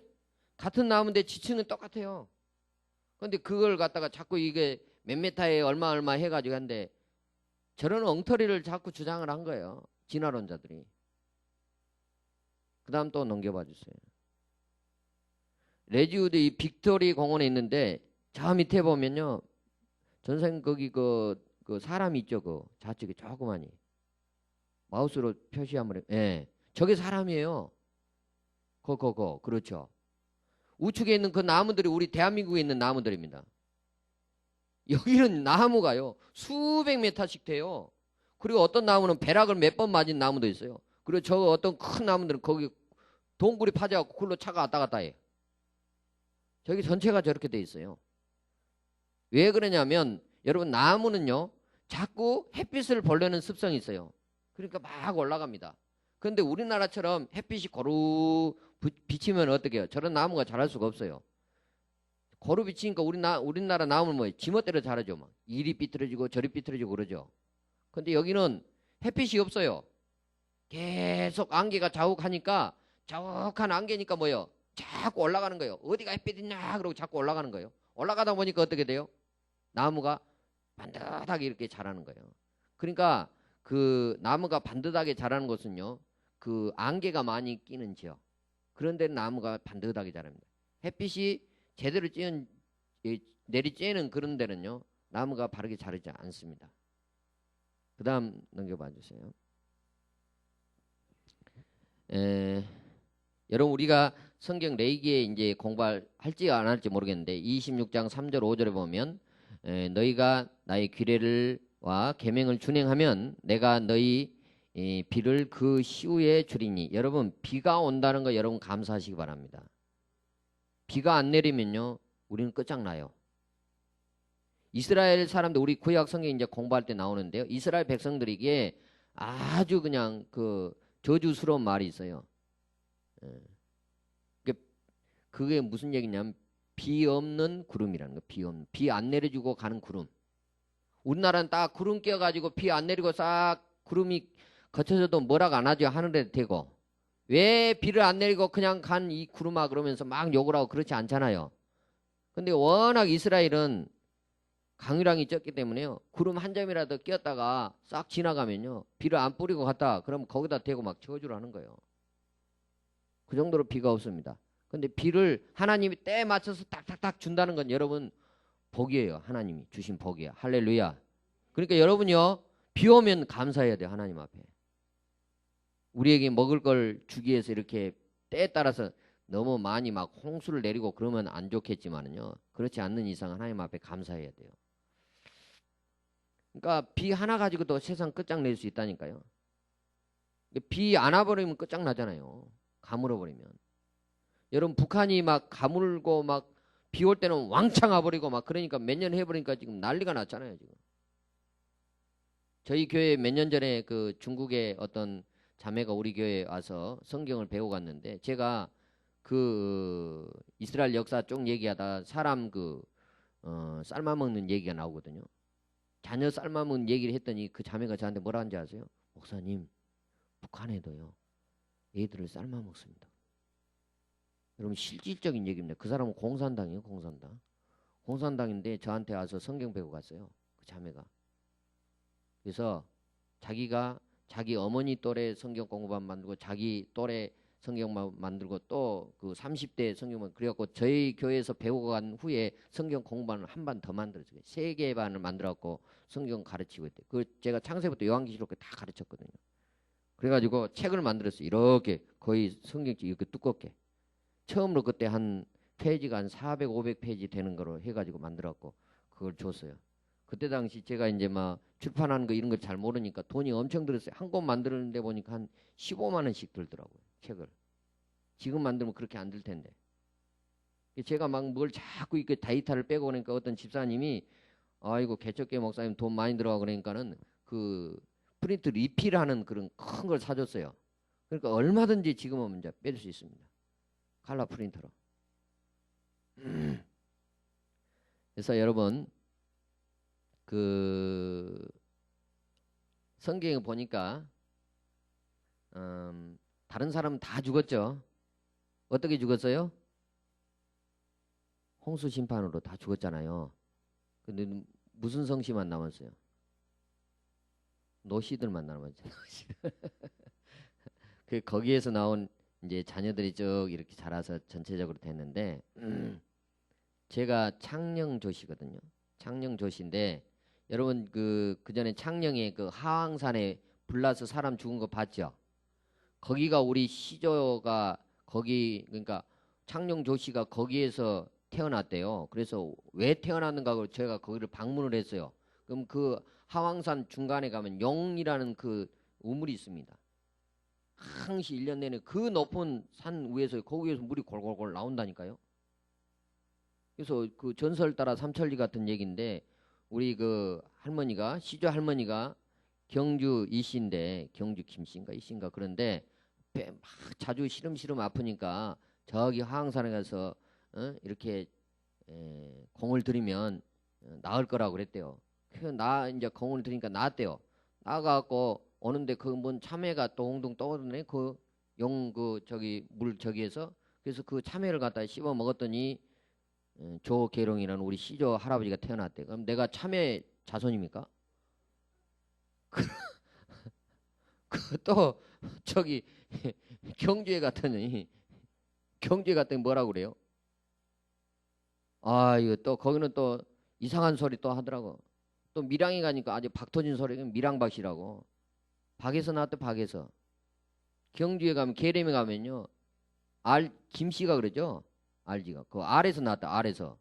같은 나무인데 지층은 똑같아요. 근데 그걸 갖다가 자꾸 이게 몇 메타에 얼마 해가지고 한데 저런 엉터리를 자꾸 주장을 한 거예요. 진화론자들이. 그 다음 또 넘겨봐 주세요. 레지우드 이 빅토리 공원에 있는데 저 밑에 보면요. 전생 거기 그 사람이 있죠. 그 좌측에 조그마니. 마우스로 표시 한번 해. 예. 저게 사람이에요. 그렇죠. 우측에 있는 그 나무들이 우리 대한민국에 있는 나무들입니다. 여기는 나무가요. 수백 메타씩 돼요. 그리고 어떤 나무는 벼락을 몇 번 맞은 나무도 있어요. 그리고 저 어떤 큰 나무들은 거기 동굴이 파져갖고 그걸로 차가 왔다 갔다 해. 저기 전체가 저렇게 돼 있어요. 왜 그러냐면 여러분 나무는요. 자꾸 햇빛을 보려는 습성이 있어요. 그러니까 막 올라갑니다. 그런데 우리나라처럼 햇빛이 고루 비치면 어떻게 해요? 저런 나무가 자랄 수가 없어요. 고루 비치니까 우리나라 나무는 뭐예요? 지멋대로 자라죠. 막 이리 삐뚤어지고 저리 삐뚤어지고 그러죠. 근데 여기는 햇빛이 없어요. 계속 안개가 자욱하니까 자욱한 안개니까 뭐예요? 자꾸 올라가는 거예요. 어디가 햇빛 있냐 그러고 자꾸 올라가는 거예요. 올라가다 보니까 어떻게 돼요? 나무가 반듯하게 이렇게 자라는 거예요. 그러니까 그 나무가 반듯하게 자라는 것은요. 그 안개가 많이 끼는 지역. 그런 데는 나무가 반듯하게 자랍니다. 햇빛이 제대로 내리쬐는 그런 데는요. 나무가 바르게 자라지 않습니다. 그 다음 넘겨봐 주세요. 여러분 우리가 성경 레위기에 이제 공부할지 안 할지 모르겠는데 26장 3절 5절에 보면 너희가 나의 규례를와 계명을 준행하면 내가 너희 비를 그 시후에 주리니. 여러분 비가 온다는 거 여러분 감사하시기 바랍니다. 비가 안 내리면요 우리는 끝장나요. 이스라엘 사람들 우리 구약 성경 이제 공부할 때 나오는데요. 이스라엘 백성들에게 아주 그냥 그 저주스러운 말이 있어요. 그게 무슨 얘기냐면 비 없는 구름이라는 거. 비 안 내려주고 가는 구름. 우리나라는 딱 구름 껴가지고 비 안 내리고 싹 구름이 거쳐져도 뭐라고 안 하죠. 하늘에 대고. 왜 비를 안 내리고 그냥 간 이 구름아 그러면서 막 욕을 하고 그렇지 않잖아요. 근데 워낙 이스라엘은 강유량이 적기 때문에요. 구름 한 점이라도 끼었다가 싹 지나가면요. 비를 안 뿌리고 갔다 그러면 거기다 대고 막 저주를 하는 거예요. 그 정도로 비가 없습니다. 근데 비를 하나님이 때에 맞춰서 딱딱딱 준다는 건 여러분 복이에요. 하나님이 주신 복이야. 할렐루야. 그러니까 여러분요, 비 오면 감사해야 돼요. 하나님 앞에. 우리에게 먹을 걸 주기 위해서 이렇게 때에 따라서 너무 많이 막 홍수를 내리고 그러면 안 좋겠지만은요, 그렇지 않는 이상 하나님 앞에 감사해야 돼요. 그러니까 비 하나 가지고도 세상 끝장낼 수 있다니까요. 비 안 와버리면 끝장나잖아요. 가물어 버리면. 여러분 북한이 막 가물고 막 비 올 때는 왕창 와버리고 막 그러니까 몇 년 해버리니까 지금 난리가 났잖아요. 지금 저희 교회 몇 년 전에 그 중국의 어떤 자매가 우리 교회에 와서 성경을 배워 갔는데, 제가 그 이스라엘 역사 쪽 얘기하다 사람 삶아 먹는 얘기가 나오거든요. 자녀 삶아 먹는 얘기를 했더니 그 자매가 저한테 뭐라 하는지 아세요? 목사님, 북한에도요 애들을 삶아 먹습니다. 여러분 실질적인 얘기입니다. 그 사람은 공산당이에요. 공산당인데 저한테 와서 성경 배우고 갔어요. 그 자매가. 그래서 자기가 자기 어머니 또래 성경 공부반 만들고 자기 또래 성경만 만들고 또 그 30대 성경만, 그래갖고 저희 교회에서 배우고 간 후에 성경 공부반을 한 반 더 만들었어요. 3개 반을 만들어갖고 성경 가르치고 있대요. 그 제가 창세부터 요한계시록 다 가르쳤거든요. 그래가지고 책을 만들었어요. 이렇게 거의 성경책 이렇게 두껍게. 처음으로 그때 한 페이지가 한 400, 500페이지 되는 거로 해가지고 만들었고 그걸 줬어요. 그때 당시 제가 이제 막 출판하는 거 이런 걸 잘 모르니까 돈이 엄청 들었어요. 한 권 만드는데 보니까 한 15만 원씩 들더라고요. 책을. 지금 만들면 그렇게 안 들 텐데. 제가 막 뭘 자꾸 이렇게 데이터를 빼고 그러니까 어떤 집사님이 아이고 개척교 목사님 돈 많이 들어가 그러니까는 그 프린트 리필하는 그런 큰 걸 사줬어요. 그러니까 얼마든지 지금은 이제 뺄 수 있습니다. 칼라 프린터로. 그래서 여러분 그 성경에 보니까 다른 사람은 다 죽었죠. 어떻게 죽었어요? 홍수 심판으로 다 죽었잖아요. 근데 무슨 성씨만 남았어요? 노씨들만 남았죠. 그 거기에서 나온 이제 자녀들이 쭉 이렇게 자라서 전체적으로 됐는데, 제가 창녕조씨거든요. 창녕조씨인데 여러분 그 전에 창녕에 그 하왕산에 불나서 사람 죽은 거 봤죠? 거기가 우리 시조가 거기, 그러니까 창녕조씨가 거기에서 태어났대요. 그래서 왜 태어났는가 제가 거기를 방문을 했어요. 그럼 그 하왕산 중간에 가면 용이라는 그 우물이 있습니다. 항시 1년 내내 그 높은 산 위에서 거기에서 물이 골골골 나온다니까요. 그래서 그 전설 따라 삼천리 같은 얘기인데, 우리 그 할머니가 시조 할머니가 경주 이씨인데, 경주 김씨인가 이씨인가, 그런데 막 자주 시름시름 아프니까 저기 하왕산에 가서 이렇게 공을 들이면 나을 거라고 그랬대요. 그 나 이제 공을 들이니까 나았대요. 나가갖고 오는데 그 뭔 참외가 동동 떠오르네. 그 용 그 저기 물 저기에서. 그래서 그 참외를 갖다 씹어 먹었더니 조계룡이라는 우리 시조 할아버지가 태어났대. 그럼 내가 참외 자손입니까? 그 또 저기 경주에 갔더니 뭐라고 그래요? 아, 이거 또 거기는 또 이상한 소리 또 하더라고. 또 밀양에 가니까 아주 박 터진 소리가 밀양박이라고. 박에서 나왔대. 박에서. 경주에 가면 계림에 가면요 김씨가 그러죠. 알지가 그 알에서 나왔다. 알에서.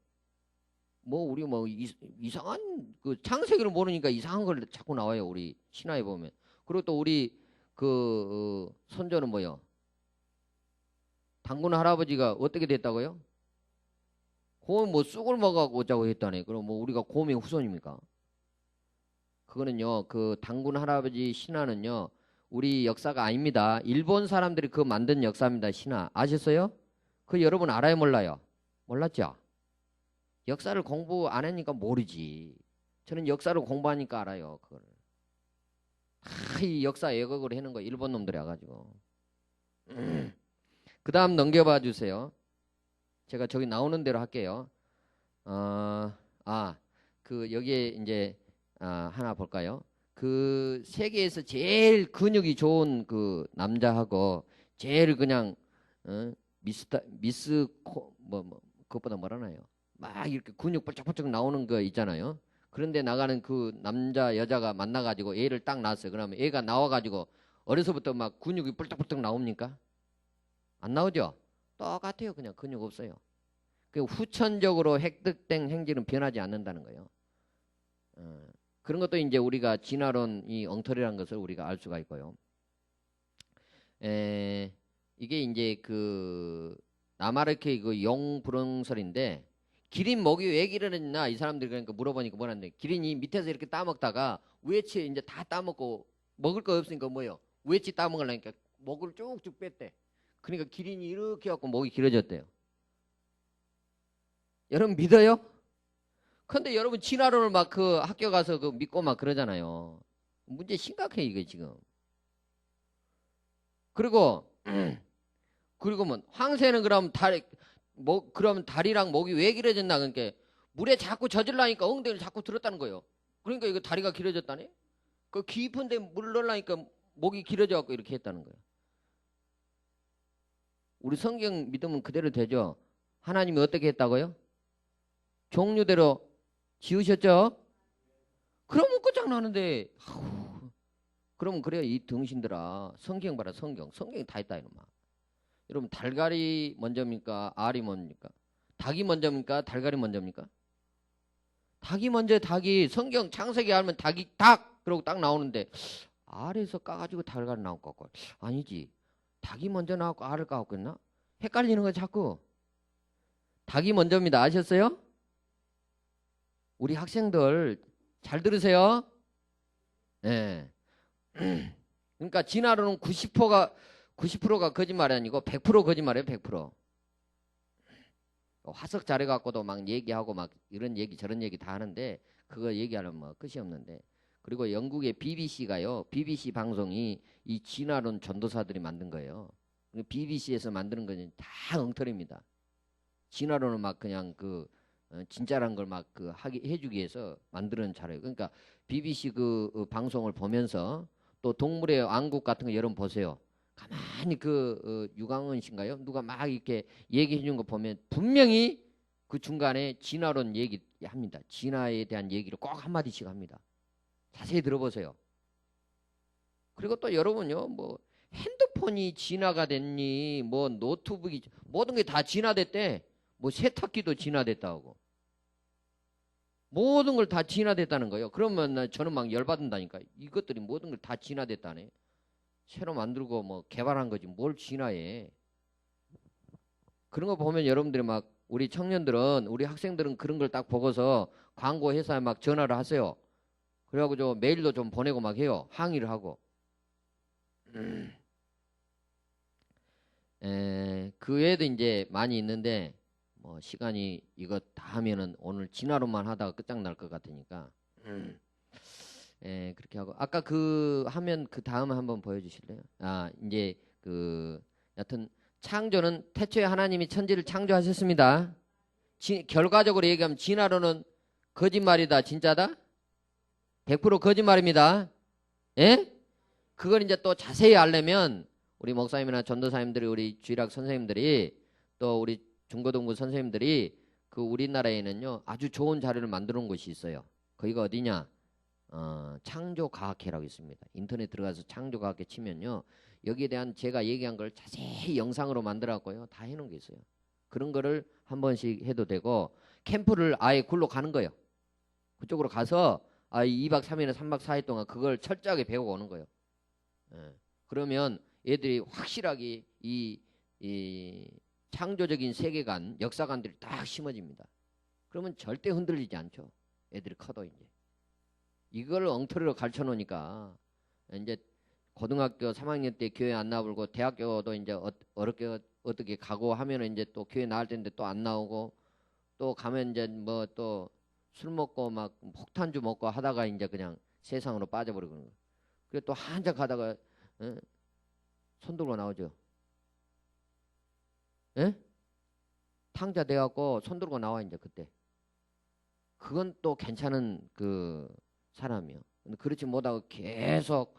뭐 우리 뭐 이상한 그 창세기를 모르니까 이상한 걸 자꾸 나와요. 우리 신화에 보면. 그리고 또 우리 그 손자는 뭐요? 당군 할아버지가 어떻게 됐다고요? 곰 뭐 쑥을 먹어가고 했다네. 그럼 뭐 우리가 곰의 후손입니까? 그거는요, 그 당군 할아버지 신화는요, 우리 역사가 아닙니다. 일본 사람들이 그 만든 역사입니다. 신화. 아셨어요? 그 여러분 알아요, 몰라요? 몰랐죠? 역사를 공부 안 하니까 모르지. 저는 역사를 공부하니까 알아요, 그걸. 이 역사 왜곡을 해놓은 거 일본 놈들이 와가지고. 그 다음 넘겨봐 주세요. 제가 저기 나오는 대로 할게요. 그 여기에 이제 하나 볼까요? 그 세계에서 제일 근육이 좋은 그 남자하고 제일 그냥 그것보다 뭐라나요? 막 이렇게 근육 뻘짝뻘짝 나오는 거 있잖아요. 그런데 나가는 그 남자 여자가 만나가지고 애를 딱 낳았어요. 그러면 애가 나와가지고 어려서부터 막 근육이 뻘짝뻘짝 나옵니까? 안 나오죠? 똑같아요. 그냥 근육 없어요. 그 후천적으로 획득된 행질은 변하지 않는다는 거예요. 그런 것도 이제 우리가 진화론이 엉터리라는 것을 우리가 알 수가 있고요. 이게 이제 그 라마르케의 그 용불응설인데 기린 목이 왜 기르느냐 이 사람들이 그러니까 물어보니까 뭐라는데 기린이 밑에서 이렇게 따먹다가 위에치 이제 다 따먹고 먹을 거 없으니까 뭐예요? 위에치 따먹으려니까 목을 쭉쭉 뺐대. 그러니까 기린이 이렇게 갖고 목이 길어졌대요. 여러분 믿어요? 근데 여러분 진화론을 막 그 학교 가서 그 믿고 막 그러잖아요. 문제 심각해 이게 지금. 그리고 뭐 황새는 그럼 그럼 다리랑 목이 왜 길어졌나 그러니까 물에 자꾸 젖으려니까 엉덩이를 자꾸 들었다는 거예요. 그러니까 이거 다리가 길어졌다네. 그 깊은데 물 넣으려니까 목이 길어져 갖고 이렇게 했다는 거예요. 우리 성경 믿으면 그대로 되죠. 하나님이 어떻게 했다고요? 종류대로 지으셨죠? 그러면 끝장나는데 그러면 그래요. 이 등신들아 성경 봐라 성경이 다 있다 이놈아. 여러분 달걀이 먼저입니까? 알이 먼저입니까? 닭이 먼저입니까? 달걀이 먼저입니까? 닭이 먼저 닭이 성경 창세기 하면 닭이 닭 그러고 딱 나오는데 알에서 까가지고 달걀이 나올 것 같고 아니지. 닭이 먼저 나왔고 알을 까왔겠나? 헷갈리는 거 자꾸. 닭이 먼저입니다. 아셨어요? 우리 학생들 잘 들으세요. 네. 그러니까 진화론은 90%가 거짓말이 아니고 100% 거짓말이에요. 100%. 화석 자료 갖고도 막 얘기하고 막 이런 얘기 저런 얘기 다 하는데 그거 얘기하면 뭐 끝이 없는데. 그리고 영국의 BBC가요. BBC 방송이 이 진화론 전도사들이 만든 거예요. BBC에서 만드는 거는 다 엉터리입니다. 진화론을 막 그냥 진짜란 걸 막 해주기 위해서 만드는 자료예요. 그러니까 BBC 방송을 보면서 또 동물의 왕국 같은 거 여러분 보세요. 가만히 유광은 씨인가요? 누가 막 이렇게 얘기해 준 거 보면 분명히 그 중간에 진화론 얘기합니다. 진화에 대한 얘기를 꼭 한마디씩 합니다. 자세히 들어보세요. 그리고 또 여러분요, 뭐 핸드폰이 진화가 됐니, 뭐 노트북이 모든 게 다 진화됐대. 뭐 세탁기도 진화됐다고. 모든 걸 다 진화됐다는 거예요. 그러면 저는 막 열받는다니까. 이것들이 모든 걸 다 진화됐다네. 새로 만들고 뭐 개발한 거지 뭘 진화해. 그런 거 보면 여러분들이 막 우리 청년들은 우리 학생들은 그런 걸 딱 보고서 광고 회사에 막 전화를 하세요. 그래가지고 저 메일도 좀 보내고 막 해요. 항의를 하고. 그 외에도 이제 많이 있는데 뭐 시간이 이거 다 하면은 오늘 진화론만 하다가 끝장날 것 같으니까 그렇게 하고 아까 하면 그 다음 한번 보여주실래요? 이제 여튼 창조는 태초에 하나님이 천지를 창조하셨습니다. 결과적으로 얘기하면 진화론은 거짓말이다 진짜다? 100% 거짓말입니다. 예? 그걸 이제 또 자세히 알려면 우리 목사님이나 전도사님들이 우리 주일학 선생님들이 또 우리 중고등부 선생님들이 우리나라에는요 아주 좋은 자료를 만들어 놓은 곳이 있어요. 거기가 어디냐? 창조과학회라고 있습니다. 인터넷 들어가서 창조과학회 치면요 여기에 대한 제가 얘기한 걸 자세히 영상으로 만들었고요 다 해놓은 게 있어요. 그런 거를 한 번씩 해도 되고 캠프를 아예 굴러 가는 거예요. 그쪽으로 가서 2박 3일이나 3박 4일 동안 그걸 철저하게 배우고 오는 거예요. 그러면 애들이 확실하게 이 창조적인 세계관, 역사관들이 딱 심어집니다. 그러면 절대 흔들리지 않죠. 애들이 커도 이제. 이걸 엉터리로 가르쳐 놓으니까 이제 고등학교 3학년 때 교회 안 나오고 대학교도 이제 어렵게 어떻게 가고 하면은 이제 또 교회 나올 텐데 또 안 나오고 또 가면 이제 뭐 또 술 먹고 막 폭탄주 먹고 하다가 이제 그냥 세상으로 빠져버리고 그런 거예요. 그래 또 한참 가다가 손 들고 나오죠. 예? 탕자 돼갖고 손 들고 나와 이제 그때. 그건 또 괜찮은 사람이요. 근데 그렇지 못하고 계속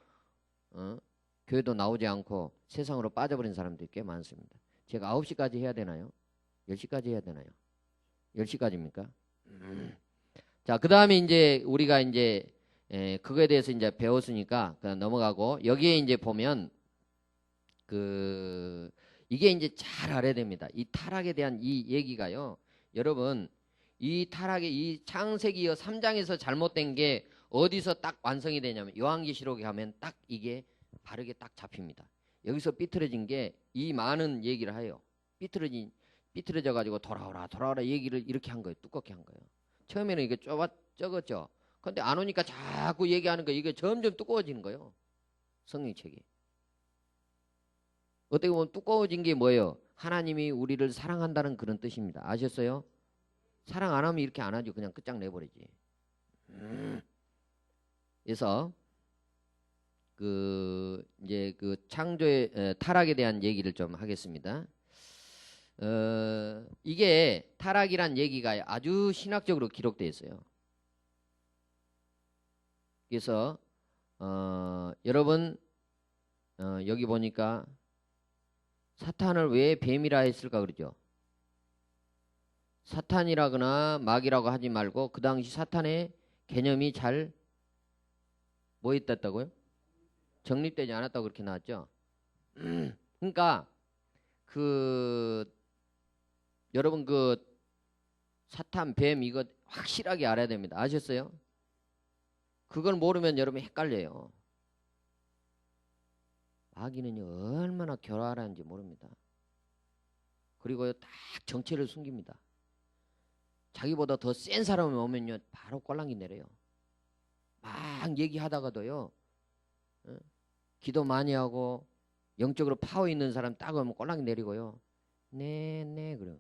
교회도 나오지 않고 세상으로 빠져버린 사람들이 꽤 많습니다. 제가 9시까지 해야 되나요? 10시까지 해야 되나요? 10시까지입니까? 자, 그 다음에 이제 우리가 이제 그거에 대해서 이제 배웠으니까 그냥 넘어가고 여기에 이제 보면 이게 이제 잘 알아야 됩니다. 이 타락에 대한 이 얘기가요. 여러분, 이 타락의 이 창세기 3장에서 잘못된 게 어디서 딱 완성이 되냐면 요한계시록에 가면 딱 이게 바르게 딱 잡힙니다. 여기서 삐뚤어진 게 이 많은 얘기를 해요. 삐뚤어져 가지고 돌아오라 얘기를 이렇게 한 거예요. 두껍게 한 거예요. 처음에는 이게 적었죠. 근데 안 오니까 자꾸 얘기하는 거 이게 점점 두꺼워지는 거예요. 성경책이. 어떻게 보면 두꺼워진 게 뭐예요? 하나님이 우리를 사랑한다는 그런 뜻입니다. 아셨어요? 사랑 안 하면 이렇게 안 하죠. 그냥 끝장내버리지. 그래서 이제 창조의 타락에 대한 얘기를 좀 하겠습니다. 이게 타락이란 얘기가 아주 신학적으로 기록되어 있어요. 그래서 여러분 여기 보니까 사탄을 왜 뱀이라 했을까 그러죠? 사탄이라거나 마귀라고 하지 말고 그 당시 사탄의 개념이 잘 뭐 있었다고요? 정립되지 않았다고 그렇게 나왔죠. 그러니까 여러분 사탄, 뱀 이거 확실하게 알아야 됩니다. 아셨어요? 그걸 모르면 여러분 헷갈려요. 마귀는요 얼마나 교활한지 모릅니다. 그리고 딱 정체를 숨깁니다. 자기보다 더 센 사람이 오면요 바로 꼴랑이 내려요. 막 얘기하다가도요 기도 많이 하고 영적으로 파워 있는 사람 딱 오면 꼴랑이 내리고요. 네네 그래요.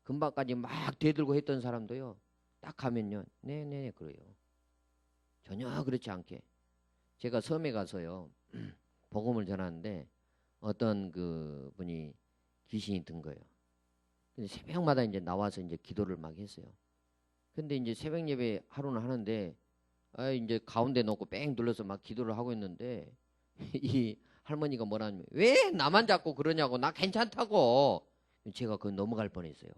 금방까지 막 대들고 했던 사람도요 딱 가면요 네네 그래요. 전혀 그렇지 않게. 제가 섬에 가서요 복음을 전하는데 어떤 분이 귀신이 든 거예요. 근데 새벽마다 이제 나와서 이제 기도를 막 했어요. 근데 이제 새벽 예배 하루는 하는데 이제 가운데 놓고 뺑 눌러서 막 기도를 하고 있는데 이 할머니가 뭐라냐면 왜 나만 자꾸 그러냐고 나 괜찮다고. 제가 그거 넘어갈 뻔했어요.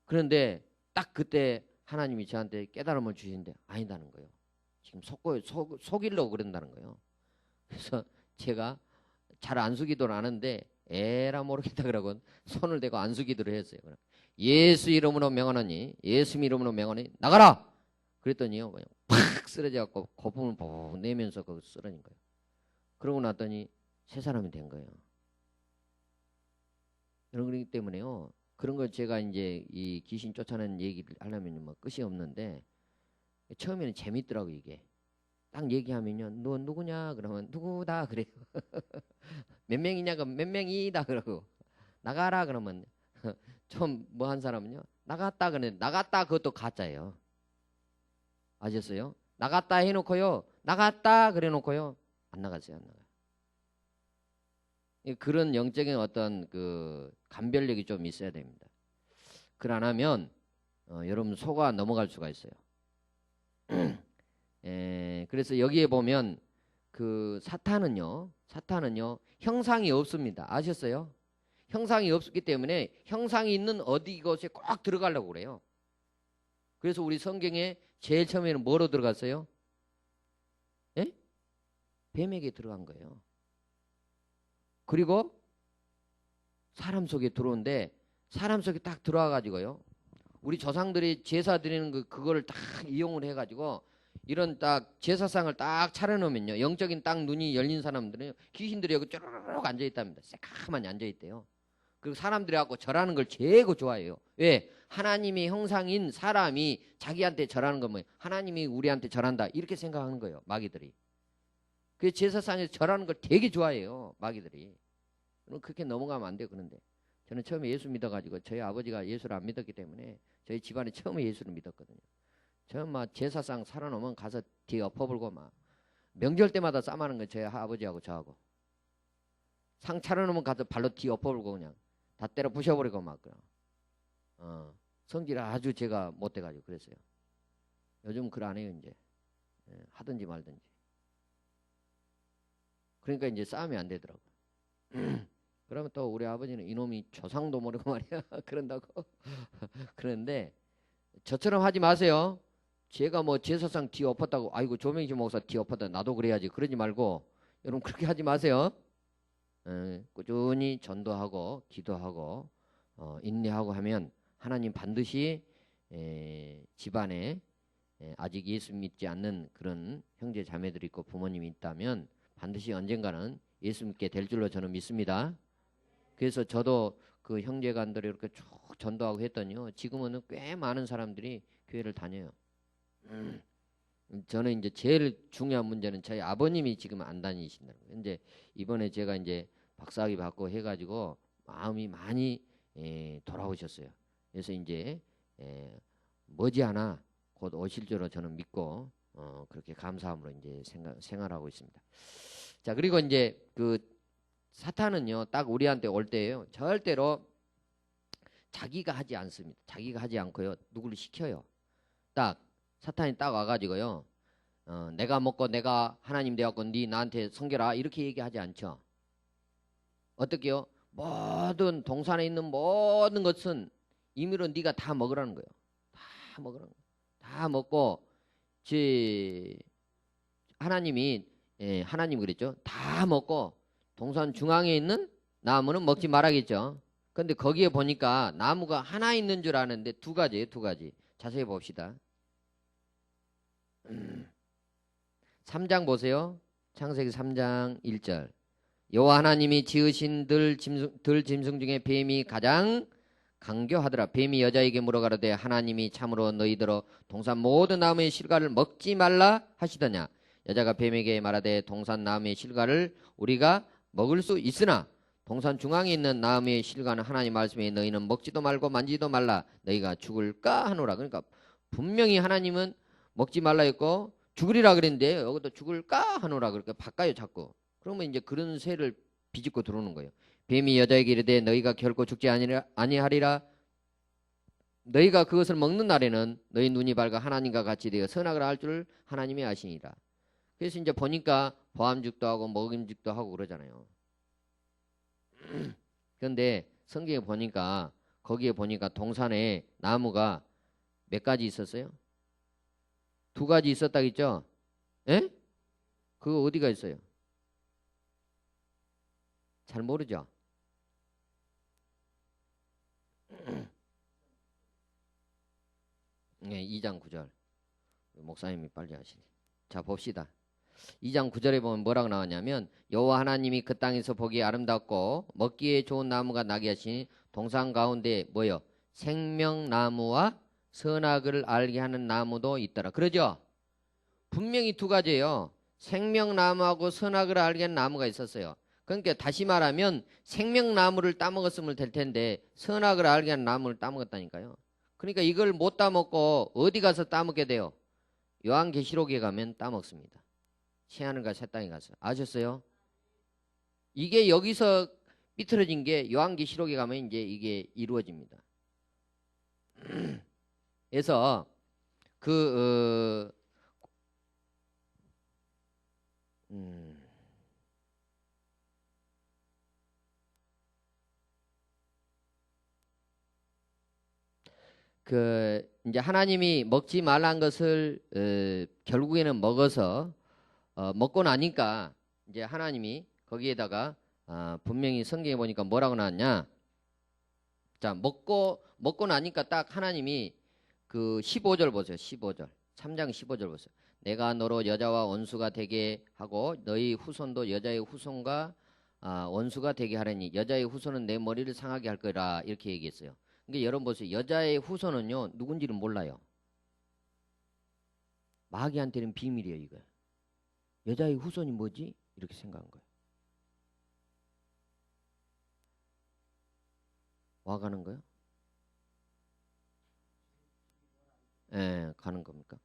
그런데 딱 그때 하나님이 저한테 깨달음을 주시는데 아니다는 거예요. 지금 속이려고 그런다는 거예요. 그래서 제가 잘 안수기도를 하는데 에라 모르겠다 그러고 손을 대고 안수기도를 했어요. 예수 이름으로 명하노니 예수 이름으로 명하노니 나가라. 그랬더니요 그냥 팍 쓰러져갖고 거품을 푹 내면서 그 쓰러진 거예요. 그러고 났더니 새 사람이 된 거예요. 그렇기 때문에요 그런 걸 제가 이제 이 귀신 쫓아내는 얘기를 하려면 뭐 끝이 없는데 처음에는 재밌더라고 이게. 딱 얘기하면요 너 누구냐 그러면 누구다 그래요. 몇 명이냐 그러면 몇 명이다 그러고 나가라 그러면 좀 뭐 한 사람은요 나갔다 그러는데 나갔다 그것도 가짜예요. 아셨어요? 나갔다 해놓고요 나갔다 그래놓고요 안 나갔어요. 안 나가요. 그런 영적인 어떤 감별력이 좀 있어야 됩니다. 그걸 안 하면 여러분 속아 넘어갈 수가 있어요. 그래서 여기에 보면 사탄은요 형상이 없습니다. 아셨어요? 형상이 없기 때문에 형상이 있는 어디 곳에 꼭 들어가려고 그래요. 그래서 우리 성경에 제일 처음에는 뭐로 들어갔어요? 예? 뱀에게 들어간 거예요. 그리고 사람 속에 들어오는데 사람 속에 딱 들어와 가지고요 우리 조상들이 제사 드리는 그거를 딱 이용을 해 가지고 이런 딱 제사상을 딱 차려놓으면요 영적인 딱 눈이 열린 사람들은 귀신들이 여기 쭈르륵 앉아 있답니다. 새카만이 앉아 있대요. 그리고 사람들이 하고 절하는 걸 제고 좋아해요. 왜? 하나님의 형상인 사람이 자기한테 절하는 건 뭐예요? 하나님이 우리한테 절한다 이렇게 생각하는 거예요. 마귀들이. 그 제사상에서 절하는 걸 되게 좋아해요. 마귀들이. 그럼 그렇게 넘어가면 안 돼요. 그런데 저는 처음에 예수 믿어가지고 저희 아버지가 예수를 안 믿었기 때문에 저희 집안에 처음에 예수를 믿었거든요. 저는 막 제사상 살아놓으면 가서 뒤에 엎어불고 막 명절 때마다 싸마는 거 저희 아버지하고 저하고 상 차려놓으면 가서 발로 뒤 엎어불고 그냥 다 때려 부셔버리고 막 그냥 성질 아주 제가 못돼가지고 그랬어요. 요즘 그걸 안 해요 이제. 하든지 말든지. 그러니까 이제 싸움이 안 되더라고요. 그러면 또 우리 아버지는 이놈이 조상도 모르고 말이야 그런다고 그런데 저처럼 하지 마세요. 제가 뭐 제사상 뒤 엎었다고 아이고 조명식 목사 뒤 엎었다 나도 그래야지 그러지 말고 여러분 그렇게 하지 마세요. 꾸준히 전도하고 기도하고 인내하고 하면 하나님 반드시 집안에 아직 예수 믿지 않는 그런 형제 자매들이 있고 부모님이 있다면 반드시 언젠가는 예수 믿게 될 줄로 저는 믿습니다. 그래서 저도 그 형제간들이 이렇게 쭉 전도하고 했더니요 지금은 꽤 많은 사람들이 교회를 다녀요. 저는 이제 제일 중요한 문제는 저희 아버님이 지금 안 다니신다는 거예요. 이제 이번에 제가 이제 박사학위 받고 해가지고 마음이 많이 돌아오셨어요. 그래서 이제 머지않아 곧 오실 줄로 저는 믿고 그렇게 감사함으로 이제 생활하고 있습니다. 자 그리고 이제 그 사탄은요 딱 우리한테 올 때예요. 절대로 자기가 하지 않습니다. 자기가 하지 않고요 누구를 시켜요. 딱 사탄이 딱 와가지고요 내가 먹고 내가 하나님 되었고 네 나한테 섬겨라 이렇게 얘기하지 않죠. 어떻게요? 모든 동산에 있는 모든 것은 임의로 네가 다 먹으라는 거예요. 다 먹으라는 거예요. 다 먹고 하나님이 하나님 그랬죠. 다 먹고 동산 중앙에 있는 나무는 먹지 말아야겠죠. 근데 거기에 보니까 나무가 하나 있는 줄 아는데 두 가지예요. 두 가지. 자세히 봅시다. 3장 보세요. 창세기 3장 1절. 여호와 하나님이 지으신 들 짐승 중에 뱀이 가장 강교하더라. 뱀이 여자에게 물어가로되 하나님이 참으로 너희더러 동산 모든 나무의 실과를 먹지 말라 하시더냐. 여자가 뱀에게 말하되 동산 나무의 실과를 우리가 먹을 수 있으나 동산 중앙에 있는 나무의 실과는 하나님 말씀에 너희는 먹지도 말고 만지도 말라 너희가 죽을까 하노라. 그러니까 분명히 하나님은 먹지 말라 했고 죽으리라 그랬는데 여기도 죽을까 하노라 그렇게 바꿔요 자꾸. 그러면 이제 그런 새를 비집고 들어오는 거예요. 뱀이 여자에게 이르되 너희가 결코 죽지 아니하리라. 너희가 그것을 먹는 날에는 너희 눈이 밝아 하나님과 같이 되어 선악을 알 줄 하나님이 아시니라. 그래서 이제 보니까 보암죽도 하고 먹음직도 하고 그러잖아요. 그런데 성경에 보니까 거기에 보니까 동산에 나무가 몇 가지 있었어요? 두 가지 있었다겠죠? 예? 그거 어디가 있어요? 잘 모르죠? 네, 2장 9절. 목사님이 빨리 하시네. 자, 봅시다. 2장 9절에 보면 뭐라고 나왔냐면 여호와 하나님이 그 땅에서 보기 아름답고 먹기에 좋은 나무가 나게 하시니 동산 가운데 뭐요? 생명나무와 선악을 알게 하는 나무도 있더라. 그러죠? 분명히 두 가지예요. 생명나무하고 선악을 알게 하는 나무가 있었어요. 그러니까 다시 말하면 생명나무를 따먹었으면 될 텐데 선악을 알게 하는 나무를 따먹었다니까요. 그러니까 이걸 못 따먹고 어디 가서 따먹게 돼요? 요한계시록에 가면 따먹습니다. 새하늘과 새 땅에 가서. 아셨어요? 이게 여기서 삐뚤어진 게 요한계시록에 가면 이제 이게 이루어집니다. 그래서 이제 하나님이 먹지 말란 것을 결국에는 먹어서 먹고 나니까 이제 하나님이 거기에다가 분명히 성경에 보니까 뭐라고 나왔냐? 자, 먹고 나니까 딱 하나님이 그 15절 보세요. 15절. 3장 15절 보세요. 내가 너로 여자와 원수가 되게 하고 너희 후손도 여자의 후손과 원수가 되게 하려니 여자의 후손은 내 머리를 상하게 할 거라 이렇게 얘기했어요. 그러니까 여러분 보세요. 여자의 후손은요 누군지는 몰라요. 마귀한테는 비밀이에요 이거. 여자의 후손이 뭐지? 이렇게 생각한 거예요. 와가는 거요? 예, 가는 겁니까?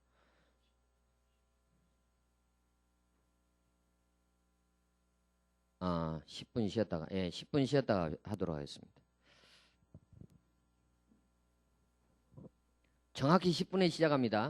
아, 10분 쉬었다가, 예, 10분 쉬었다가 하도록 하겠습니다. 정확히 10분에 시작합니다.